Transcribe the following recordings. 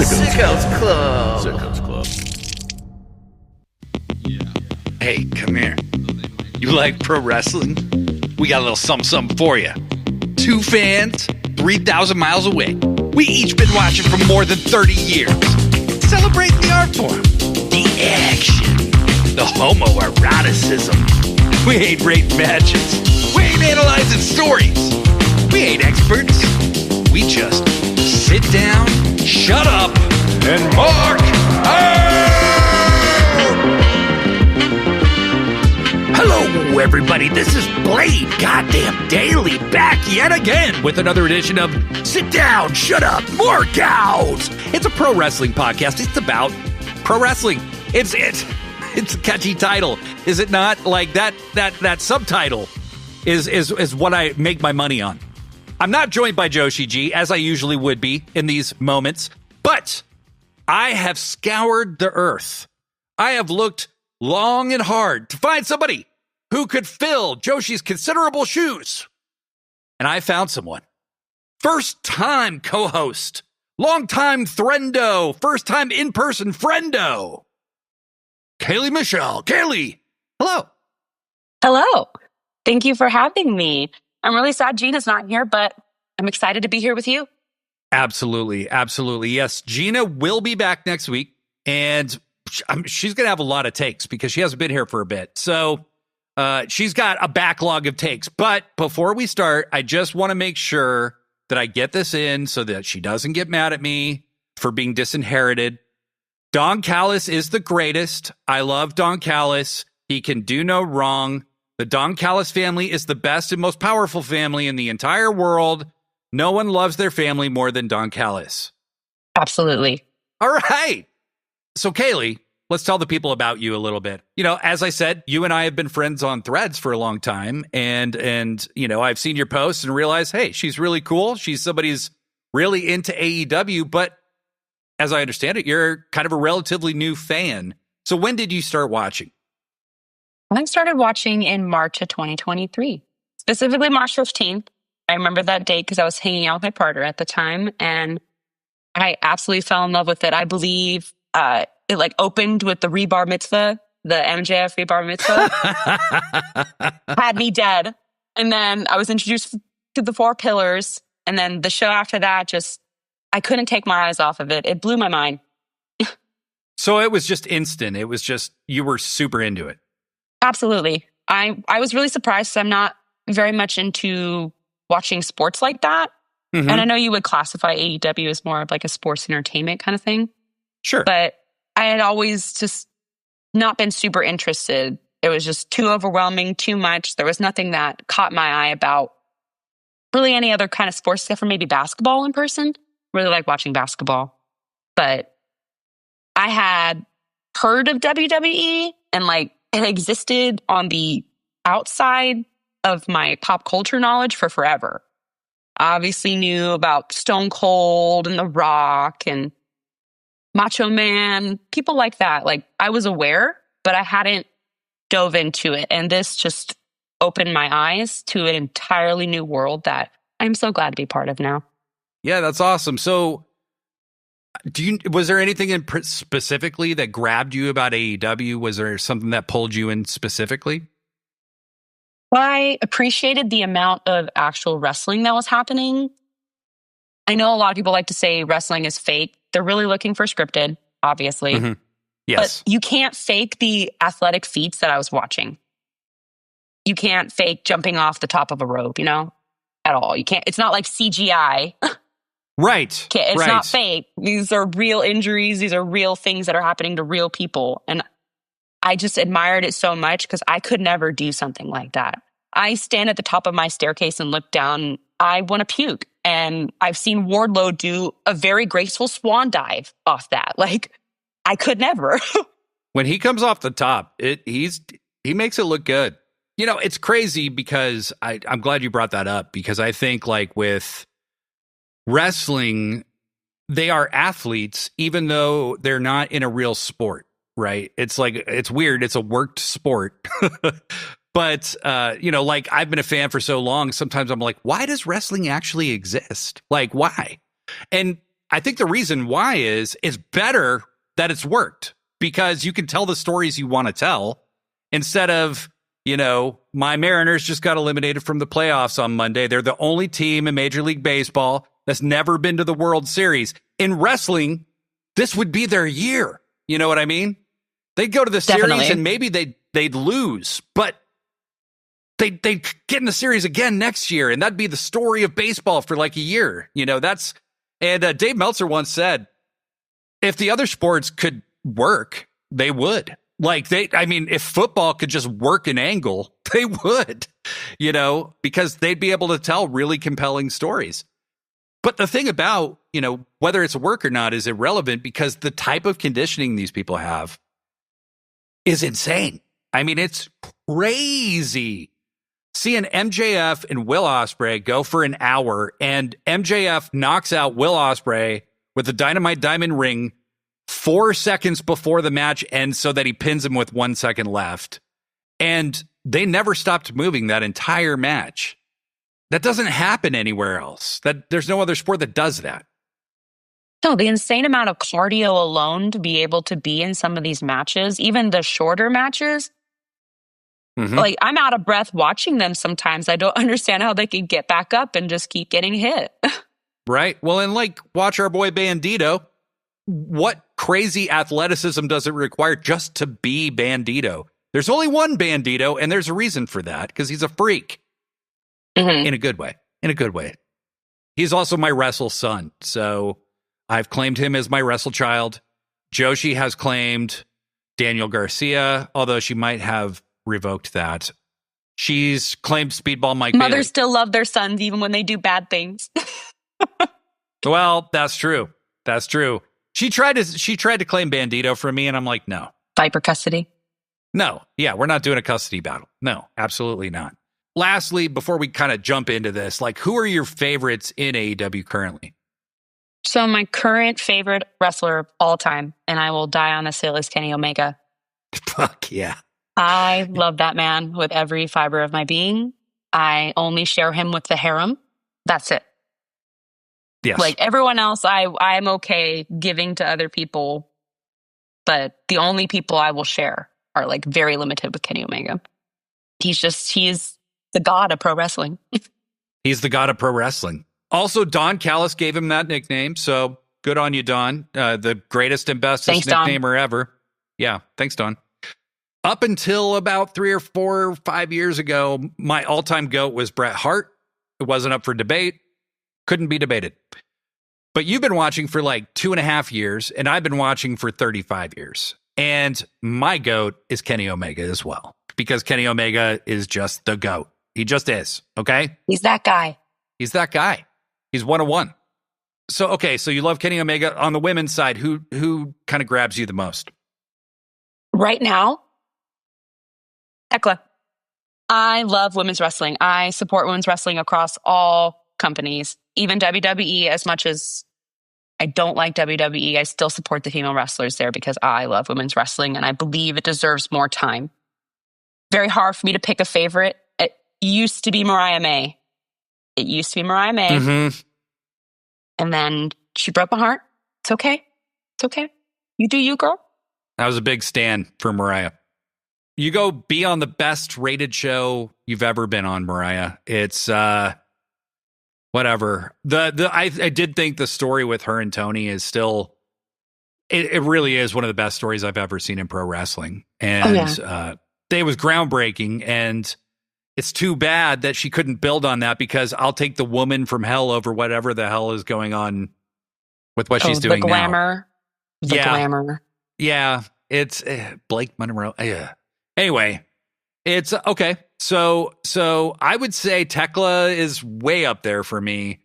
Sickos Club. Sickos Club. Hey, come here. You like pro wrestling? We got a little something for you. Two fans, 3,000 miles away. We each been watching for more than 30 years. Celebrate the art form, the action, the homoeroticism. We ain't rating matches. We ain't analyzing stories. We ain't experts. We just sit down, shut up, and mark out! Hello, everybody. This is Blade Goddamn Daily back yet again with another edition of Sit Down, Shut Up, Mark Out. It's a pro wrestling podcast. It's about pro wrestling. It's a catchy title, is it not? Like that subtitle is what I make my money on. I'm not joined by Joshi G, as I usually would be in these moments, but I have scoured the earth. I have looked long and hard to find somebody who could fill Joshi's considerable shoes. And I found someone. First-time co-host, long-time friendo, first-time in-person friendo, Kaylee Michelle. Kaylee, hello. Hello. Thank you for having me. I'm really sad Gina's not here, but I'm excited to be here with you. Absolutely. Absolutely. Yes, Gina will be back next week, and she's going to have a lot of takes because she hasn't been here for a bit. So she's got a backlog of takes. But before we start, I just want to make sure that I get this in so that she doesn't get mad at me for being disinherited. Don Callis is the greatest. I love Don Callis. He can do no wrong. The Don Callis family is the best and most powerful family in the entire world. No one loves their family more than Don Callis. Absolutely. All right. So, Kaylee, let's tell the people about you a little bit. You know, as I said, you and I have been friends on Threads for a long time. And you know, I've seen your posts and realized, hey, she's really cool. She's somebody who's really into AEW. But as I understand it, you're kind of a relatively new fan. So when did you start watching? I started watching in March of 2023, specifically March 15th. I remember that date because I was hanging out with my partner at the time, and I absolutely fell in love with it. I believe it like opened with the rebar mitzvah, the MJF rebar mitzvah, had me dead. And then I was introduced to the Four Pillars, and then the show after that, just I couldn't take my eyes off of it. It blew my mind. So it was just instant. It was just, you were super into it. Absolutely. I was really surprised. I'm not very much into watching sports like that. Mm-hmm. And I know you would classify AEW as more of like a sports entertainment kind of thing. Sure. But I had always just not been super interested. It was just too overwhelming, too much. There was nothing that caught my eye about really any other kind of sports except for maybe basketball in person. Really like watching basketball. But I had heard of WWE and like it existed on the outside of my pop culture knowledge for forever. I obviously knew about Stone Cold and The Rock and Macho Man, people like that. Like I was aware, but I hadn't dove into it. And this just opened my eyes to an entirely new world that I'm so glad to be part of now. Yeah, that's awesome. So was there anything in specifically that grabbed you about AEW? Was there something that pulled you in specifically? Well, I appreciated the amount of actual wrestling that was happening. I know a lot of people like to say wrestling is fake. They're really looking for scripted, obviously. Mm-hmm. Yes. But you can't fake the athletic feats that I was watching. You can't fake jumping off the top of a rope, at all. You can't. It's not like CGI. Right. It's not fake. These are real injuries. These are real things that are happening to real people. And I just admired it so much because I could never do something like that. I stand at the top of my staircase and look down. I want to puke. And I've seen Wardlow do a very graceful swan dive off that. Like, I could never. When he comes off the top, he makes it look good. It's crazy because I'm glad you brought that up because I think like with wrestling, they are athletes, even though they're not in a real sport, right? It's like, it's weird. It's a worked sport. But, like I've been a fan for so long, sometimes I'm like, why does wrestling actually exist? Like, why? And I think the reason why is better that it's worked, because you can tell the stories you want to tell instead of, my Mariners just got eliminated from the playoffs on Monday. They're the only team in Major League Baseball that's never been to the World Series. In wrestling, this would be their year. You know what I mean? They'd go to the series and maybe they'd lose, but they'd get in the series again next year, and that'd be the story of baseball for like a year. And Dave Meltzer once said, if the other sports could work, they would. If football could just work an angle, they would, because they'd be able to tell really compelling stories. But the thing about, whether it's work or not is irrelevant, because the type of conditioning these people have is insane. It's crazy. Seeing MJF and Will Ospreay go for an hour, and MJF knocks out Will Ospreay with the Dynamite Diamond ring 4 seconds before the match ends, so that he pins him with 1 second left. And they never stopped moving that entire match. That doesn't happen anywhere else. There's no other sport that does that. No, the insane amount of cardio alone to be able to be in some of these matches, even the shorter matches. Mm-hmm. I'm out of breath watching them sometimes. I don't understand how they can get back up and just keep getting hit. Right. Well, and watch our boy Bandito. What crazy athleticism does it require just to be Bandito? There's only one Bandito, and there's a reason for that, because he's a freak. Mm-hmm. In a good way. In a good way. He's also my wrestle son, so I've claimed him as my wrestle child. Joshi has claimed Daniel Garcia, although she might have revoked that. She's claimed Speedball Mike Bailey. Mothers still love their sons even when they do bad things. Well, that's true. That's true. She tried to claim Bandito from me, and I'm like, no. Viper custody? No. Yeah, we're not doing a custody battle. No, absolutely not. Lastly, before we kind of jump into this, who are your favorites in AEW currently? So my current favorite wrestler of all time, and I will die on this hill, is Kenny Omega. Fuck yeah. I love that man with every fiber of my being. I only share him with the harem. That's it. Yes. Everyone else, I'm okay giving to other people, but the only people I will share are very limited with Kenny Omega. He's the god of pro wrestling. He's the god of pro wrestling. Also, Don Callis gave him that nickname, so good on you, Don. The greatest and bestest nicknamer ever. Yeah, thanks, Don. Up until about 3 or 4 or 5 years ago, my all-time GOAT was Bret Hart. It wasn't up for debate. Couldn't be debated. But you've been watching for 2.5 years, and I've been watching for 35 years. And my GOAT is Kenny Omega as well, because Kenny Omega is just the GOAT. He just is, okay? He's that guy. He's that guy. He's 101. So you love Kenny Omega. On the women's side, who kind of grabs you the most? Right now, Tekla. I love women's wrestling. I support women's wrestling across all companies, even WWE. As much as I don't like WWE, I still support the female wrestlers there because I love women's wrestling and I believe it deserves more time. Very hard for me to pick a favorite. It used to be Mariah May. Mm-hmm. And then she broke my heart. It's okay. You do you, girl. That was a big stand for Mariah. You go be on the best rated show you've ever been on, Mariah. It's whatever. I did think the story with her and Toni is still, it really is one of the best stories I've ever seen in pro wrestling. And it was groundbreaking, and it's too bad that she couldn't build on that, because I'll take the woman from hell over whatever the hell is going on with what she's doing now. The glamour. Yeah. It's Blake Monroe. Yeah. Anyway, it's okay. So I would say Tekla is way up there for me.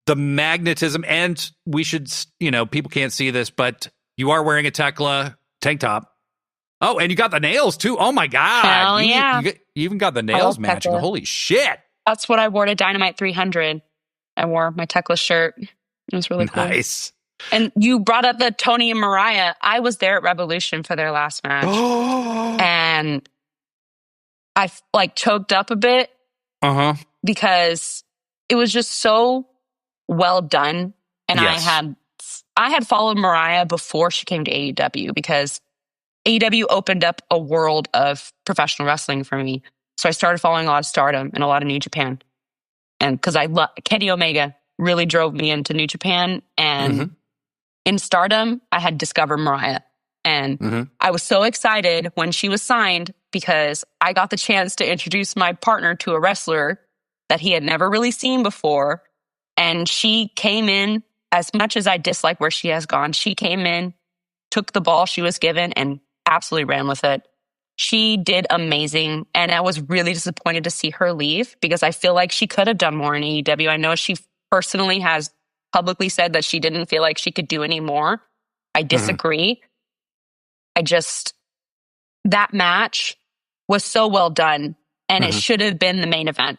The magnetism, and we should, people can't see this, but you are wearing a Tekla tank top. Oh, and you got the nails too. Oh my God. Hell yeah. You even got the nails matching. Tekla. Holy shit. That's what I wore to Dynamite 300. I wore my Tekla shirt. It was really cool. Nice. And you brought up the Toni and Mariah. I was there at Revolution for their last match. And I choked up a bit. Because it was just so well done. And I had I had followed Mariah before she came to AEW because AEW opened up a world of professional wrestling for me. So I started following a lot of Stardom and a lot of New Japan. And because Kenny Omega really drove me into New Japan. And in Stardom, I had discovered Mariah. And I was so excited when she was signed because I got the chance to introduce my partner to a wrestler that he had never really seen before. And she came in, as much as I dislike where she has gone, she came in, took the ball she was given, and absolutely ran with it. She did amazing. And I was really disappointed to see her leave because I feel like she could have done more in AEW. I know she personally has publicly said that she didn't feel like she could do any more. I disagree. That match was so well done, and it should have been the main event.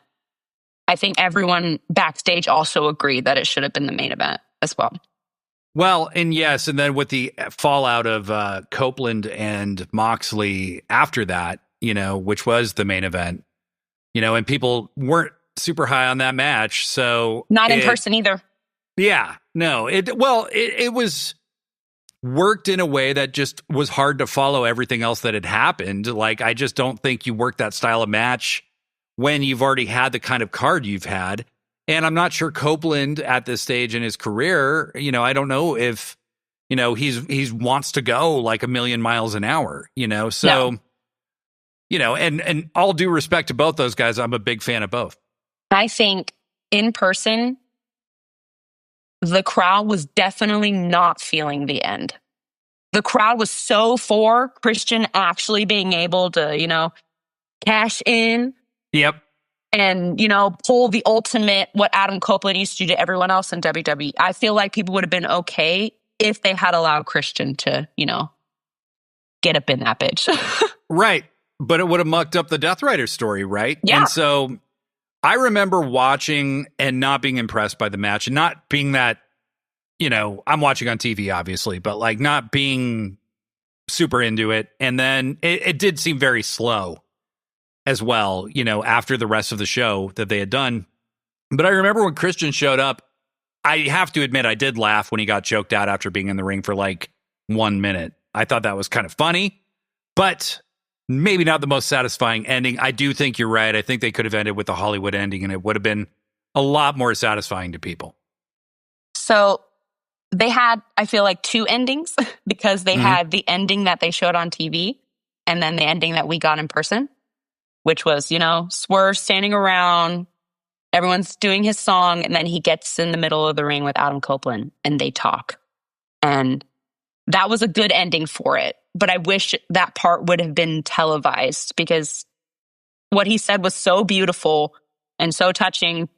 I think everyone backstage also agreed that it should have been the main event as well. Well, and yes, and then with the fallout of Copeland and Moxley after that, which was the main event, and people weren't super high on that match. So not in person either. Yeah, no, it was worked in a way that just was hard to follow everything else that had happened. Like, I just don't think you work that style of match when you've already had the kind of card you've had. And I'm not sure Copeland at this stage in his career, I don't know if, he's wants to go like a million miles an hour, so, no. And all due respect to both those guys, I'm a big fan of both. I think in person, the crowd was definitely not feeling the end. The crowd was so for Christian actually being able to, cash in. Yep. And, pull the ultimate, what Adam Copeland used to do to everyone else in WWE. I feel like people would have been okay if they had allowed Christian to, get up in that bitch. Right. But it would have mucked up the Death Rider story, right? Yeah. And so I remember watching and not being impressed by the match and not being that, I'm watching on TV, obviously, but like not being super into it. And then it did seem very slow as well, after the rest of the show that they had done. But I remember when Christian showed up, I have to admit, I did laugh when he got choked out after being in the ring for like 1 minute. I thought that was kind of funny, but maybe not the most satisfying ending. I do think you're right. I think they could have ended with the Hollywood ending, and it would have been a lot more satisfying to people. So they had, I feel like, two endings because they had the ending that they showed on TV and then the ending that we got in person, which was, Swerve standing around, everyone's doing his song, and then he gets in the middle of the ring with Adam Copeland and they talk. And that was a good ending for it. But I wish that part would have been televised because what he said was so beautiful and so touching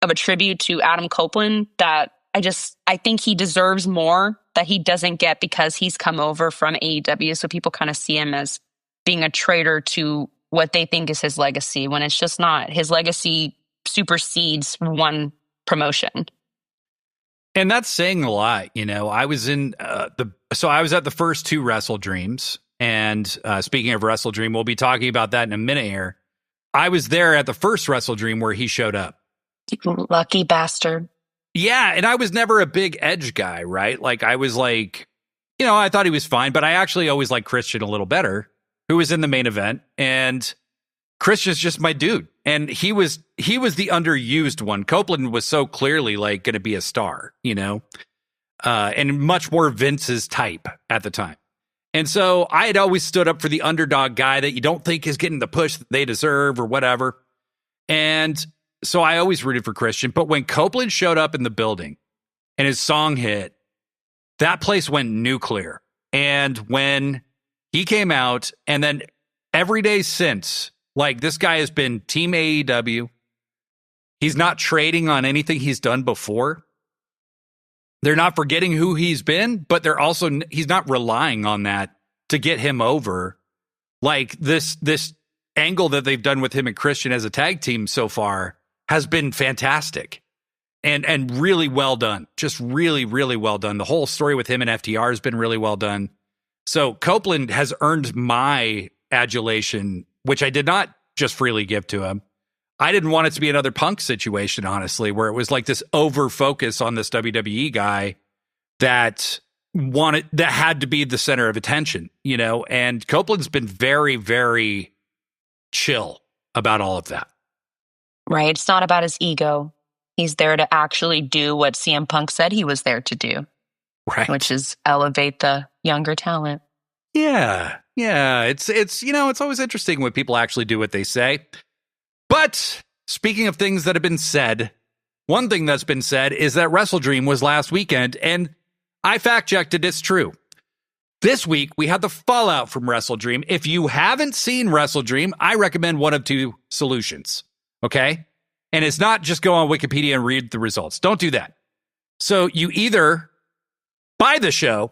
of a tribute to Adam Copeland that I think he deserves more that he doesn't get because he's come over from AEW. So people kind of see him as being a traitor to what they think is his legacy when it's just not. His legacy supersedes one promotion. And that's saying a lot. I was in I was at the first two WrestleDreams. And speaking of WrestleDream, we'll be talking about that in a minute here. I was there at the first WrestleDream where he showed up. You lucky bastard. Yeah, and I was never a big Edge guy, right? Like, I was like, I thought he was fine, but I actually always liked Christian a little better, who was in the main event, and Christian's just my dude. And he was the underused one. Copeland was so clearly like going to be a star, and much more Vince's type at the time. And so I had always stood up for the underdog guy that you don't think is getting the push that they deserve or whatever. And so I always rooted for Christian. But when Copeland showed up in the building and his song hit, that place went nuclear. And when he came out, and then every day since, like, this guy has been Team AEW. He's not trading on anything he's done before. They're not forgetting who he's been, but he's not relying on that to get him over. Like, this angle that they've done with him and Christian as a tag team so far has been fantastic and really well done. Just really, really well done. The whole story with him and FTR has been really well done. So Copeland has earned my adulation, which I did not just freely give to him. I didn't want it to be another Punk situation, honestly, where it was like this over focus on this WWE guy that had to be the center of attention, and Copeland's been very, very chill about all of that. Right. It's not about his ego. He's there to actually do what CM Punk said he was there to do. Right. Which is elevate the younger talent. Yeah. Yeah. It's always interesting when people actually do what they say. But speaking of things that have been said, one thing that's been said is that WrestleDream was last weekend, and I fact-checked it. It's true. This week, we had the fallout from WrestleDream. If you haven't seen WrestleDream, I recommend one of two solutions, okay? And it's not just go on Wikipedia and read the results. Don't do that. So you either buy the show,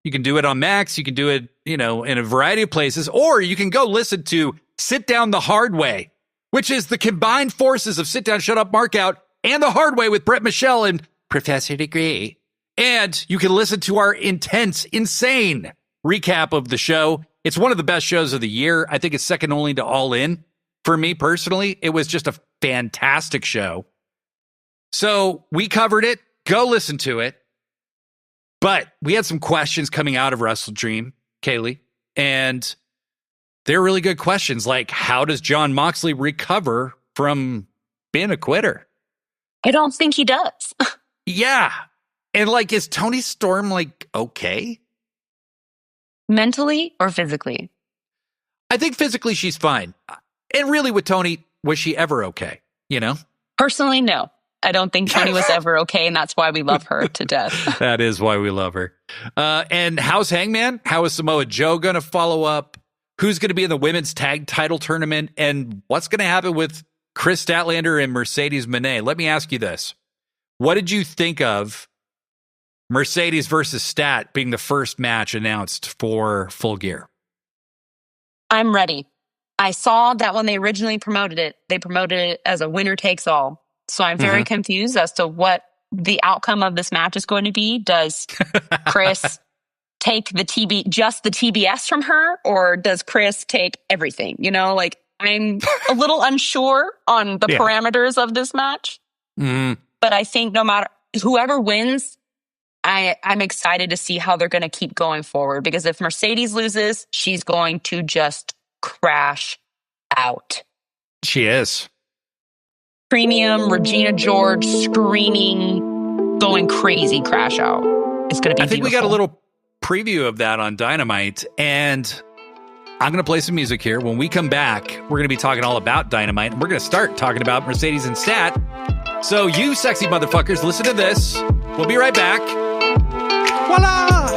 you can do it on Max, you can do it, in a variety of places, or you can go listen to Sit Down the Hard Way, which is the combined forces of Sit Down, Shut Up, Mark Out, and The Hard Way with Brett Michelle and Professor Degree. And you can listen to our intense, insane recap of the show. It's one of the best shows of the year. I think it's second only to All In. For me personally, it was just a fantastic show. So we covered it. Go listen to it. But we had some questions coming out of WrestleDream, Kaylee, and they're really good questions. Like, how does Jon Moxley recover from being a quitter? I don't think he does. Yeah. And is Toni Storm okay? Mentally or physically? I think physically she's fine. And really with Toni, was she ever okay? Personally, no. I don't think Toni was ever okay, and that's why we love her to death. That is why we love her. And how's Hangman? How is Samoa Joe going to follow up? Who's going to be in the women's tag title tournament? And what's going to happen with Chris Statlander and Mercedes Moné? Let me ask you this. What did you think of Mercedes versus Stat being the first match announced for Full Gear? I'm ready. I saw that when they originally promoted it, they promoted it as a winner takes all. So I'm very confused as to what the outcome of this match is going to be. Does Chris take just the TBS from her, or does Chris take everything? I'm a little unsure on the parameters of this match. But I think no matter whoever wins, I'm excited to see how they're going to keep going forward, because if Mercedes loses, she's going to just crash out. She is. Premium, Regina George, screaming, going crazy, crash out. It's going to be I think beautiful. we got a little preview of that on Dynamite, and I'm going to play some music here. When we come back, we're going to be talking all about Dynamite, and we're going to start talking about Mercedes and Stat. So you sexy motherfuckers, listen to this. We'll be right back. Voila!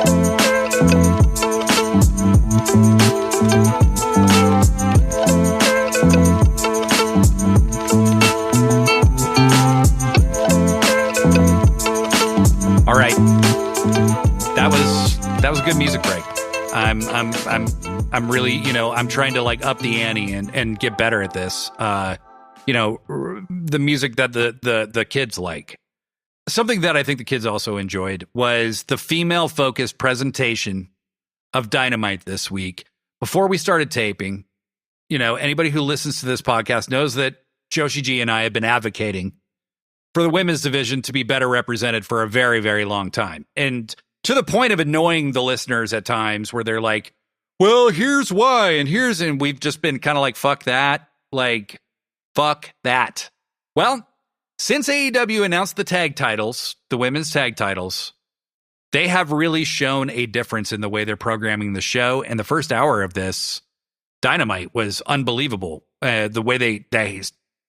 All right. That was a good music break. I'm really, I'm trying to up the ante and get better at this. The music that the kids like. Something that I think the kids also enjoyed was the female-focused presentation of Dynamite this week. Before we started taping, anybody who listens to this podcast knows that Joshi G and I have been advocating for the women's division to be better represented for a very, very long time. And to the point of annoying the listeners at times where they're like, well, here's why, and we've just been kind of fuck that. Fuck that. Well, since AEW announced the tag titles, the women's tag titles, they have really shown a difference in the way they're programming the show. And the first hour of this Dynamite was unbelievable. The way they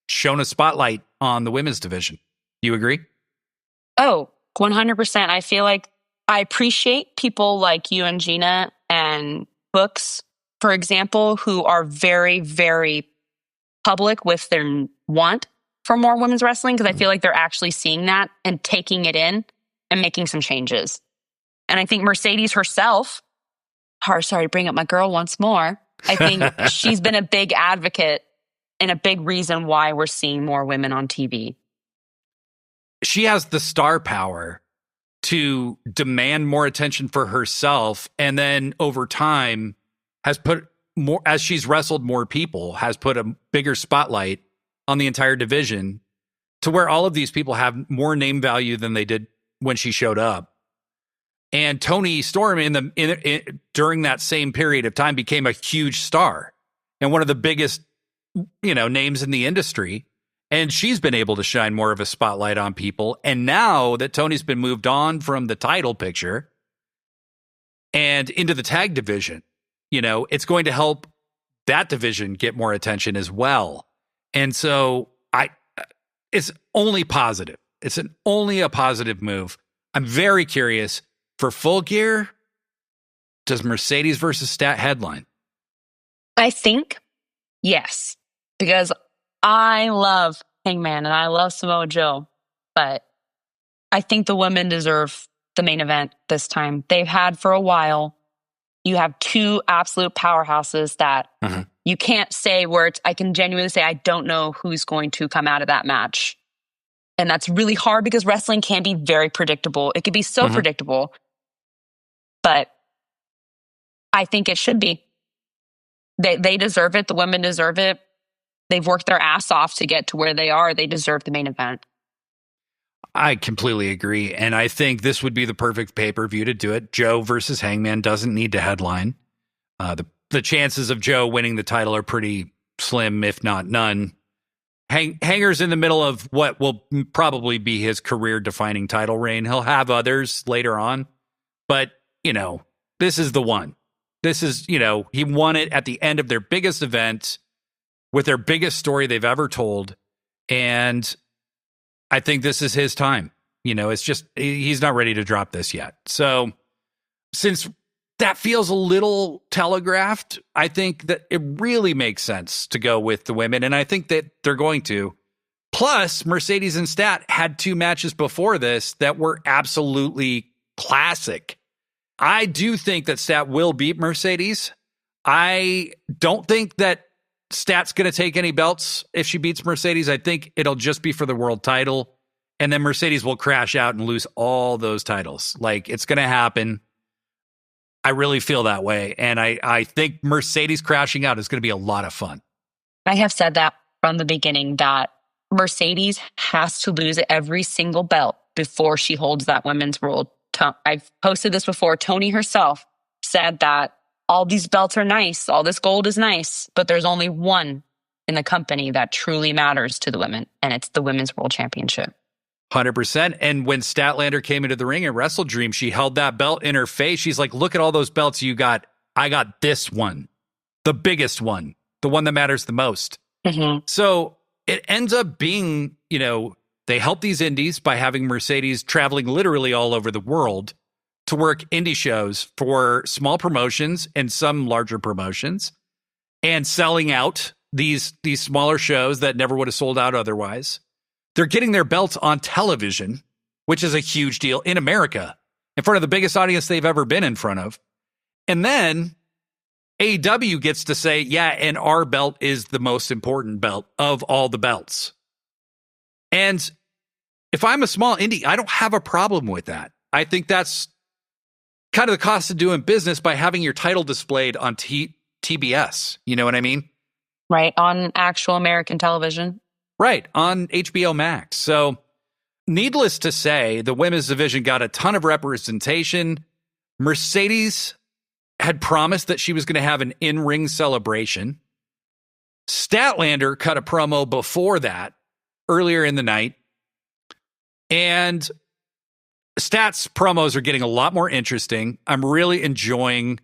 shone a spotlight on the women's division. Do you agree? Oh, 100%. I feel like I appreciate people like you and Gina and Books, for example, who are very, very public with their want for more women's wrestling, because I feel like they're actually seeing that and taking it in and making some changes. And I think Mercedes herself, sorry to bring up my girl once more, I think she's been a big advocate and a big reason why we're seeing more women on TV. She has the star power to demand more attention for herself, and then over time has put more, as she's wrestled more people, has put a bigger spotlight on the entire division to where all of these people have more name value than they did when she showed up. And Toni Storm during that same period of time became a huge star and one of the biggest, names in the industry. And she's been able to shine more of a spotlight on people. And now that Toni's been moved on from the title picture and into the tag division, it's going to help that division get more attention as well. And so it's only positive. It's only a positive move. I'm very curious. For Full Gear, does Mercedes versus Stat headline? I think yes, because I love Hangman and I love Samoa Joe, but I think the women deserve the main event this time. They've had for a while. You have two absolute powerhouses that you can't say where I can genuinely say I don't know who's going to come out of that match. And that's really hard because wrestling can be very predictable. It can be so predictable. But I think it should be. They deserve it. The women deserve it. They've worked their ass off to get to where they are. They deserve the main event. I completely agree. And I think this would be the perfect pay-per-view to do it. Joe versus Hangman doesn't need to headline. The chances of Joe winning the title are pretty slim, if not none. Hanger's in the middle of what will probably be his career-defining title reign. He'll have others later on. But this is the one. This is, he won it at the end of their biggest event with their biggest story they've ever told. And I think this is his time. It's just, he's not ready to drop this yet. So since that feels a little telegraphed, I think that it really makes sense to go with the women. And I think that they're going to. Plus, Mercedes and Stat had two matches before this that were absolutely classic. I do think that Stat will beat Mercedes. I don't think that Stat's going to take any belts if she beats Mercedes. I think it'll just be for the world title. And then Mercedes will crash out and lose all those titles. Like, it's going to happen. I really feel that way. And I think Mercedes crashing out is going to be a lot of fun. I have said that from the beginning, that Mercedes has to lose every single belt before she holds that women's world. I've posted this before. Toni herself said that all these belts are nice, all this gold is nice, but there's only one in the company that truly matters to the women, and it's the Women's World Championship. 100%. And when Statlander came into the ring at WrestleDream, she held that belt in her face. She's like, look at all those belts you got. I got this one, the biggest one, the one that matters the most. So it ends up being, they help these indies by having Mercedes traveling literally all over the world to work indie shows for small promotions and some larger promotions, and selling out these smaller shows that never would have sold out otherwise. They're getting their belts on television, which is a huge deal in America, in front of the biggest audience they've ever been in front of. And then AEW gets to say, yeah, and our belt is the most important belt of all the belts. And if I'm a small indie, I don't have a problem with that. I think that's kind of the cost of doing business by having your title displayed on TBS. You know what I mean? Right. On actual American television. Right. On HBO Max. So needless to say, the women's division got a ton of representation. Mercedes had promised that she was going to have an in-ring celebration. Statlander cut a promo before that, earlier in the night. And Stat's promos are getting a lot more interesting. I'm really enjoying.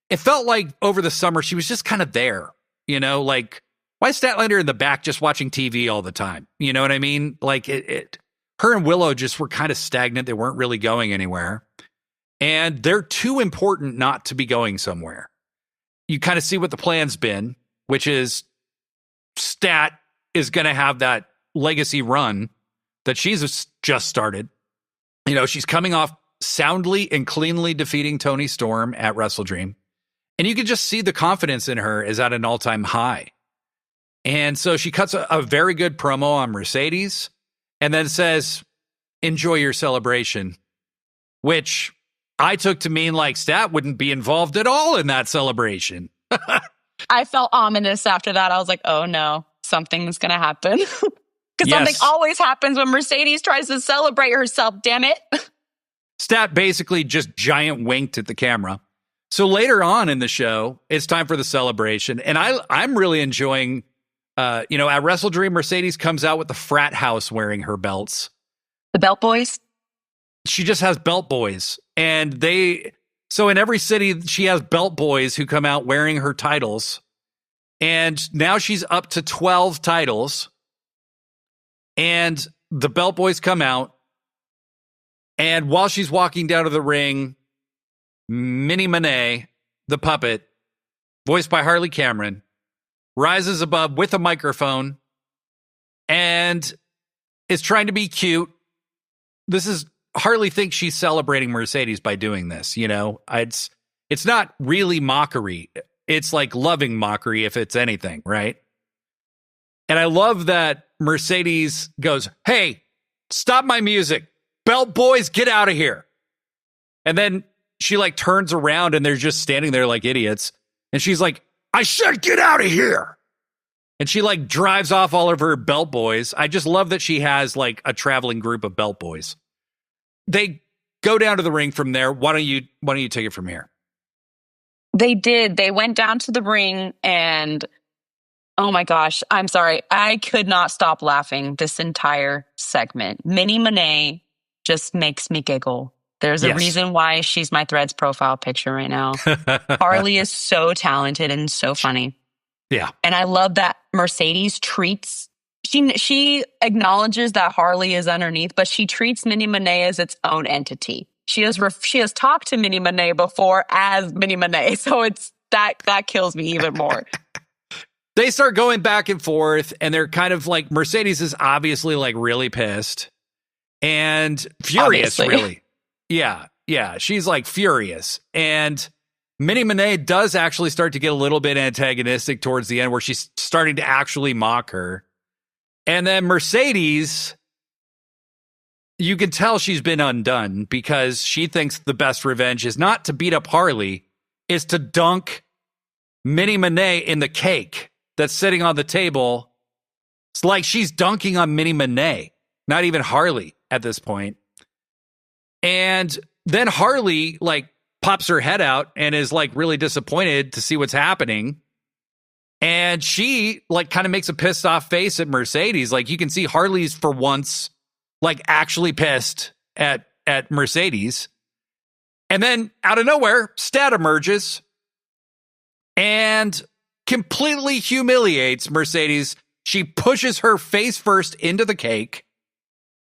It felt like over the summer, she was just kind of there, like, why is Statlander in the back just watching TV all the time? You know what I mean? Like, her and Willow just were kind of stagnant. They weren't really going anywhere. And they're too important not to be going somewhere. You kind of see what the plan's been, which is Stat is going to have that legacy run that she's just started. She's coming off soundly and cleanly defeating Toni Storm at WrestleDream. And you can just see the confidence in her is at an all-time high. And so she cuts a very good promo on Mercedes and then says, enjoy your celebration, which I took to mean like Stat wouldn't be involved at all in that celebration. I felt ominous after that. I was like, oh no, something's going to happen. Because something always happens when Mercedes tries to celebrate herself, damn it. Stat basically just giant winked at the camera. So later on in the show, it's time for the celebration. And I'm really enjoying, at WrestleDream, Mercedes comes out with the frat house wearing her belts. The Belt Boys? She just has belt boys. And so in every city, she has belt boys who come out wearing her titles. And now she's up to 12 titles. And the belt boys come out. And while she's walking down to the ring, Minnie Moné, the puppet, voiced by Harley Cameron, rises above with a microphone and is trying to be cute. Harley thinks she's celebrating Mercedes by doing this, It's not really mockery. It's like loving mockery, if it's anything, right? And I love that Mercedes goes, "Hey, stop my music. Belt boys, get out of here." And then she turns around and they're just standing there like idiots. And she's like, "I said get out of here." And she drives off all of her belt boys. I just love that she has a traveling group of belt boys. They go down to the ring from there. Why don't you take it from here? They did. They went down to the ring and oh my gosh, I'm sorry. I could not stop laughing this entire segment. Minnie Moné just makes me giggle. There's a reason why she's my Threads profile picture right now. Harley is so talented and so funny. Yeah. And I love that Mercedes treats, she acknowledges that Harley is underneath, but she treats Minnie Moné as its own entity. She has talked to Minnie Moné before as Minnie Moné. So it's that kills me even more. They start going back and forth and they're kind of Mercedes is obviously really pissed and furious, obviously. Really. Yeah. She's furious. And Minnie Moné does actually start to get a little bit antagonistic towards the end where she's starting to actually mock her. And then Mercedes, you can tell she's been undone because she thinks the best revenge is not to beat up Harley, is to dunk Minnie Moné in the cake that's sitting on the table. It's like she's dunking on Minnie Moné, not even Harley at this point. And then Harley pops her head out and is really disappointed to see what's happening. And she kind of makes a pissed off face at Mercedes. You can see Harley's for once actually pissed at Mercedes. And then out of nowhere, Stat emerges and completely humiliates Mercedes. She pushes her face first into the cake.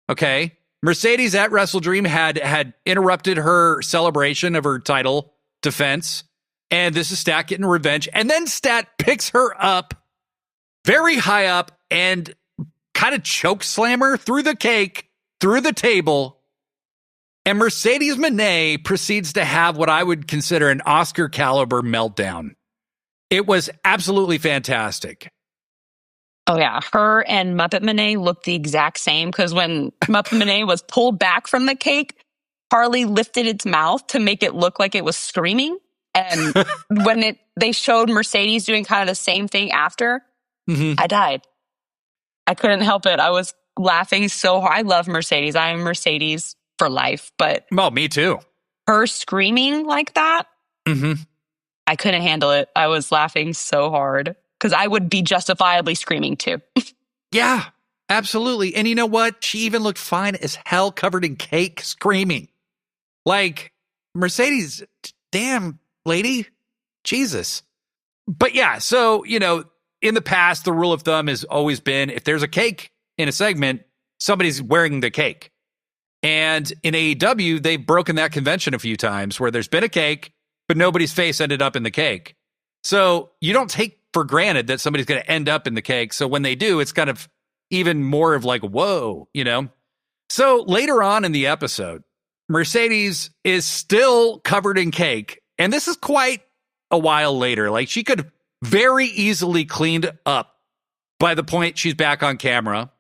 Okay. Mercedes at WrestleDream had interrupted her celebration of her title defense. And this is Stat getting revenge. And then Stat picks her up very high up and kind of choke slam her through the cake, through the table. And Mercedes Moné proceeds to have what I would consider an Oscar caliber meltdown. It was absolutely fantastic. Oh, yeah. Her and Muppet Moné looked the exact same because when Muppet Moné was pulled back from the cake, Harley lifted its mouth to make it look like it was screaming. And when they showed Mercedes doing kind of the same thing after, I died. I couldn't help it. I was laughing so hard. I love Mercedes. I am Mercedes for life. But me too. Her screaming like that, I couldn't handle it. I was laughing so hard because I would be justifiably screaming too. Yeah, absolutely. And you know what? She even looked fine as hell covered in cake screaming. Mercedes, damn lady, Jesus. But yeah, so, in the past, the rule of thumb has always been if there's a cake in a segment, somebody's wearing the cake. And in AEW, they've broken that convention a few times where there's been a cake, but nobody's face ended up in the cake. So you don't take for granted that somebody's going to end up in the cake. So when they do, it's kind of even more of whoa, So later on in the episode, Mercedes is still covered in cake. And this is quite a while later. She could very easily cleaned up by the point she's back on camera.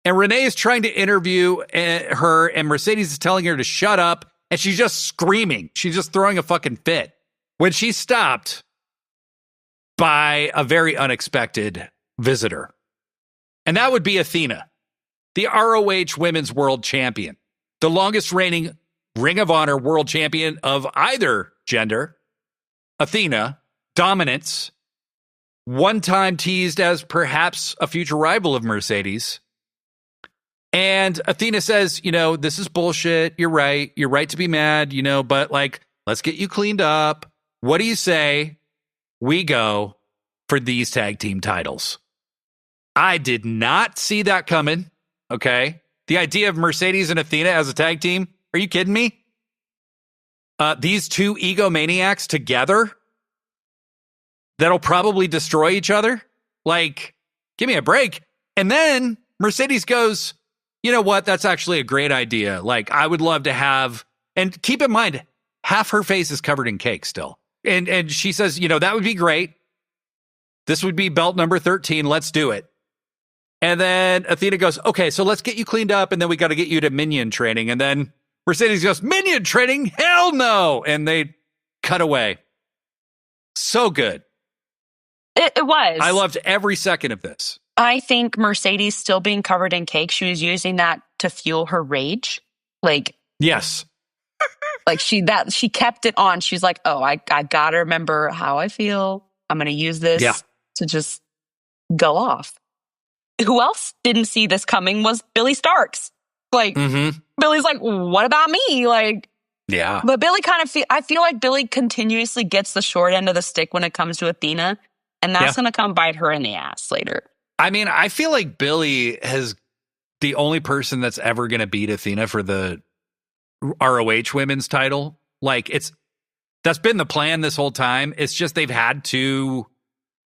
And Renee is trying to interview her, and Mercedes is telling her to shut up. And she's just screaming. She's just throwing a fucking fit. When she's stopped by a very unexpected visitor. And that would be Athena, the ROH Women's World Champion, the longest reigning Ring of Honor world champion of either gender, Athena, dominance, one time teased as perhaps a future rival of Mercedes. And Athena says, this is bullshit. You're right. You're right to be mad, but let's get you cleaned up. What do you say we go for these tag team titles? I did not see that coming. Okay. The idea of Mercedes and Athena as a tag team. Are you kidding me? These two egomaniacs together that'll probably destroy each other. Give me a break. And then Mercedes goes, you know what? That's actually a great idea. I would love to have, and keep in mind, half her face is covered in cake still. And she says, that would be great. This would be belt number 13. Let's do it. And then Athena goes, okay, so let's get you cleaned up. And then we got to get you to minion training. And then Mercedes goes, minion training? Hell no. And they cut away. So good. It was. I loved every second of this. I think Mercedes still being covered in cake, she was using that to fuel her rage. Yes. She kept it on. She's like, oh, I gotta remember how I feel. I'm gonna use this to just go off. Who else didn't see this coming was Billy Starks. Billy's like, what about me? Yeah. But Billy I feel like Billy continuously gets the short end of the stick when it comes to Athena. And that's going to come bite her in the ass later. I mean, I feel like Billy has the only person that's ever going to beat Athena for the ROH women's title. That's been the plan this whole time. It's just they've had 2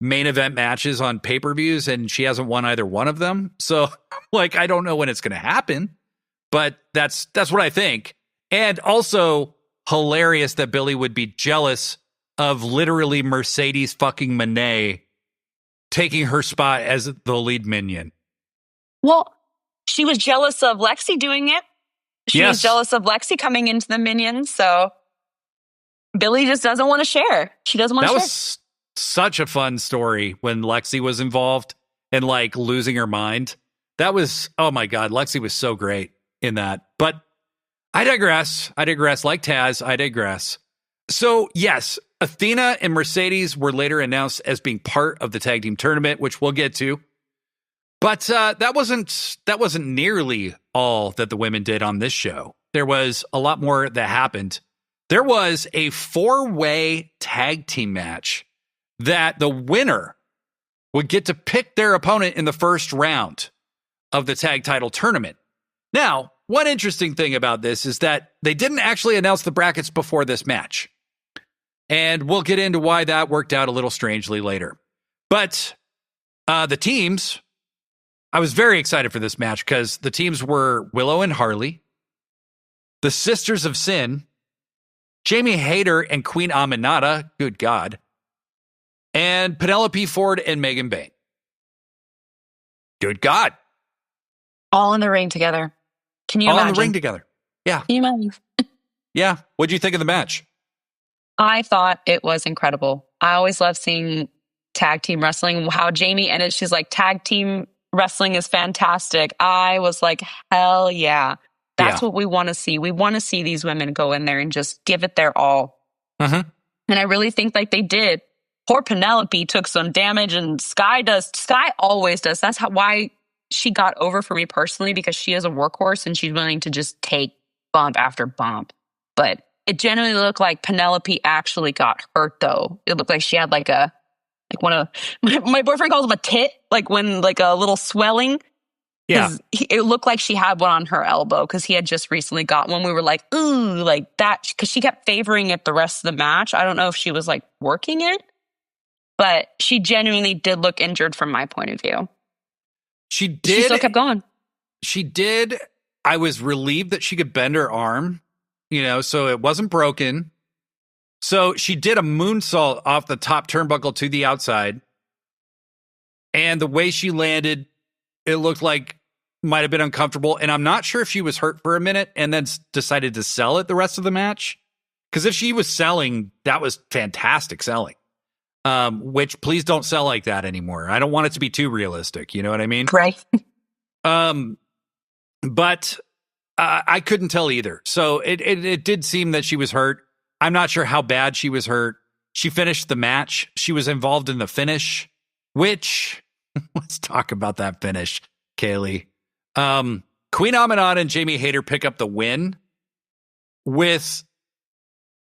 main event matches on pay-per-views and she hasn't won either one of them. So I don't know when it's going to happen, but that's what I think. And also hilarious that Billy would be jealous of literally Mercedes fucking Moné taking her spot as the lead minion. Well, she was jealous of Lexi doing it. She was jealous of Lexi coming into the minions. So Billy just doesn't want to share. She doesn't want to share. That was such a fun story when Lexi was involved and losing her mind. That was, oh my God, Lexi was so great in that. But I digress. Like Taz, I digress. So yes, Athena and Mercedes were later announced as being part of the tag team tournament, which we'll get to. But that wasn't nearly all that the women did on this show. There was a lot more that happened. There was a 4-way tag team match that the winner would get to pick their opponent in the first round of the tag title tournament. Now, one interesting thing about this is that they didn't actually announce the brackets before this match. And we'll get into why that worked out a little strangely later. But the teams, I was very excited for this match because the teams were Willow and Harley, the Sisters of Sin, Jamie Hayter and Queen Aminata, good God, and Penelope Ford and Megan Bayne. Good God. All in the ring together. Can you imagine? All in the ring together. Yeah. Can you imagine? Yeah. What'd you think of the match? I thought it was incredible. I always love seeing tag team wrestling. How Jamie ended, she's like, tag team wrestling is fantastic. I was like, hell yeah. That's what we want to see. We want to see these women go in there and just give it their all. And I really think they did. Poor Penelope took some damage, and Sky always does. That's why she got over for me personally, because she is a workhorse and she's willing to just take bump after bump. But it generally looked like Penelope actually got hurt, though. It looked like she had one of my boyfriend calls them a tit, when a little swelling. Yeah, it looked like she had one on her elbow because he had just recently got one. We were like, ooh, like that, because she kept favoring it the rest of the match. I don't know if she was working it, but she genuinely did look injured from my point of view. She did. She still kept going. She did. I was relieved that she could bend her arm, so it wasn't broken. So she did a moonsault off the top turnbuckle to the outside. And the way she landed, it looked like might have been uncomfortable. And I'm not sure if she was hurt for a minute and then decided to sell it the rest of the match. Because if she was selling, that was fantastic selling. Which please don't sell like that anymore. I don't want it to be too realistic. You know what I mean? Right. But I couldn't tell either. So it did seem that she was hurt. I'm not sure how bad she was hurt. She finished the match. She was involved in the finish, which let's talk about that finish, Kaylee. Queen Aminata and Jamie Hayter pick up the win with,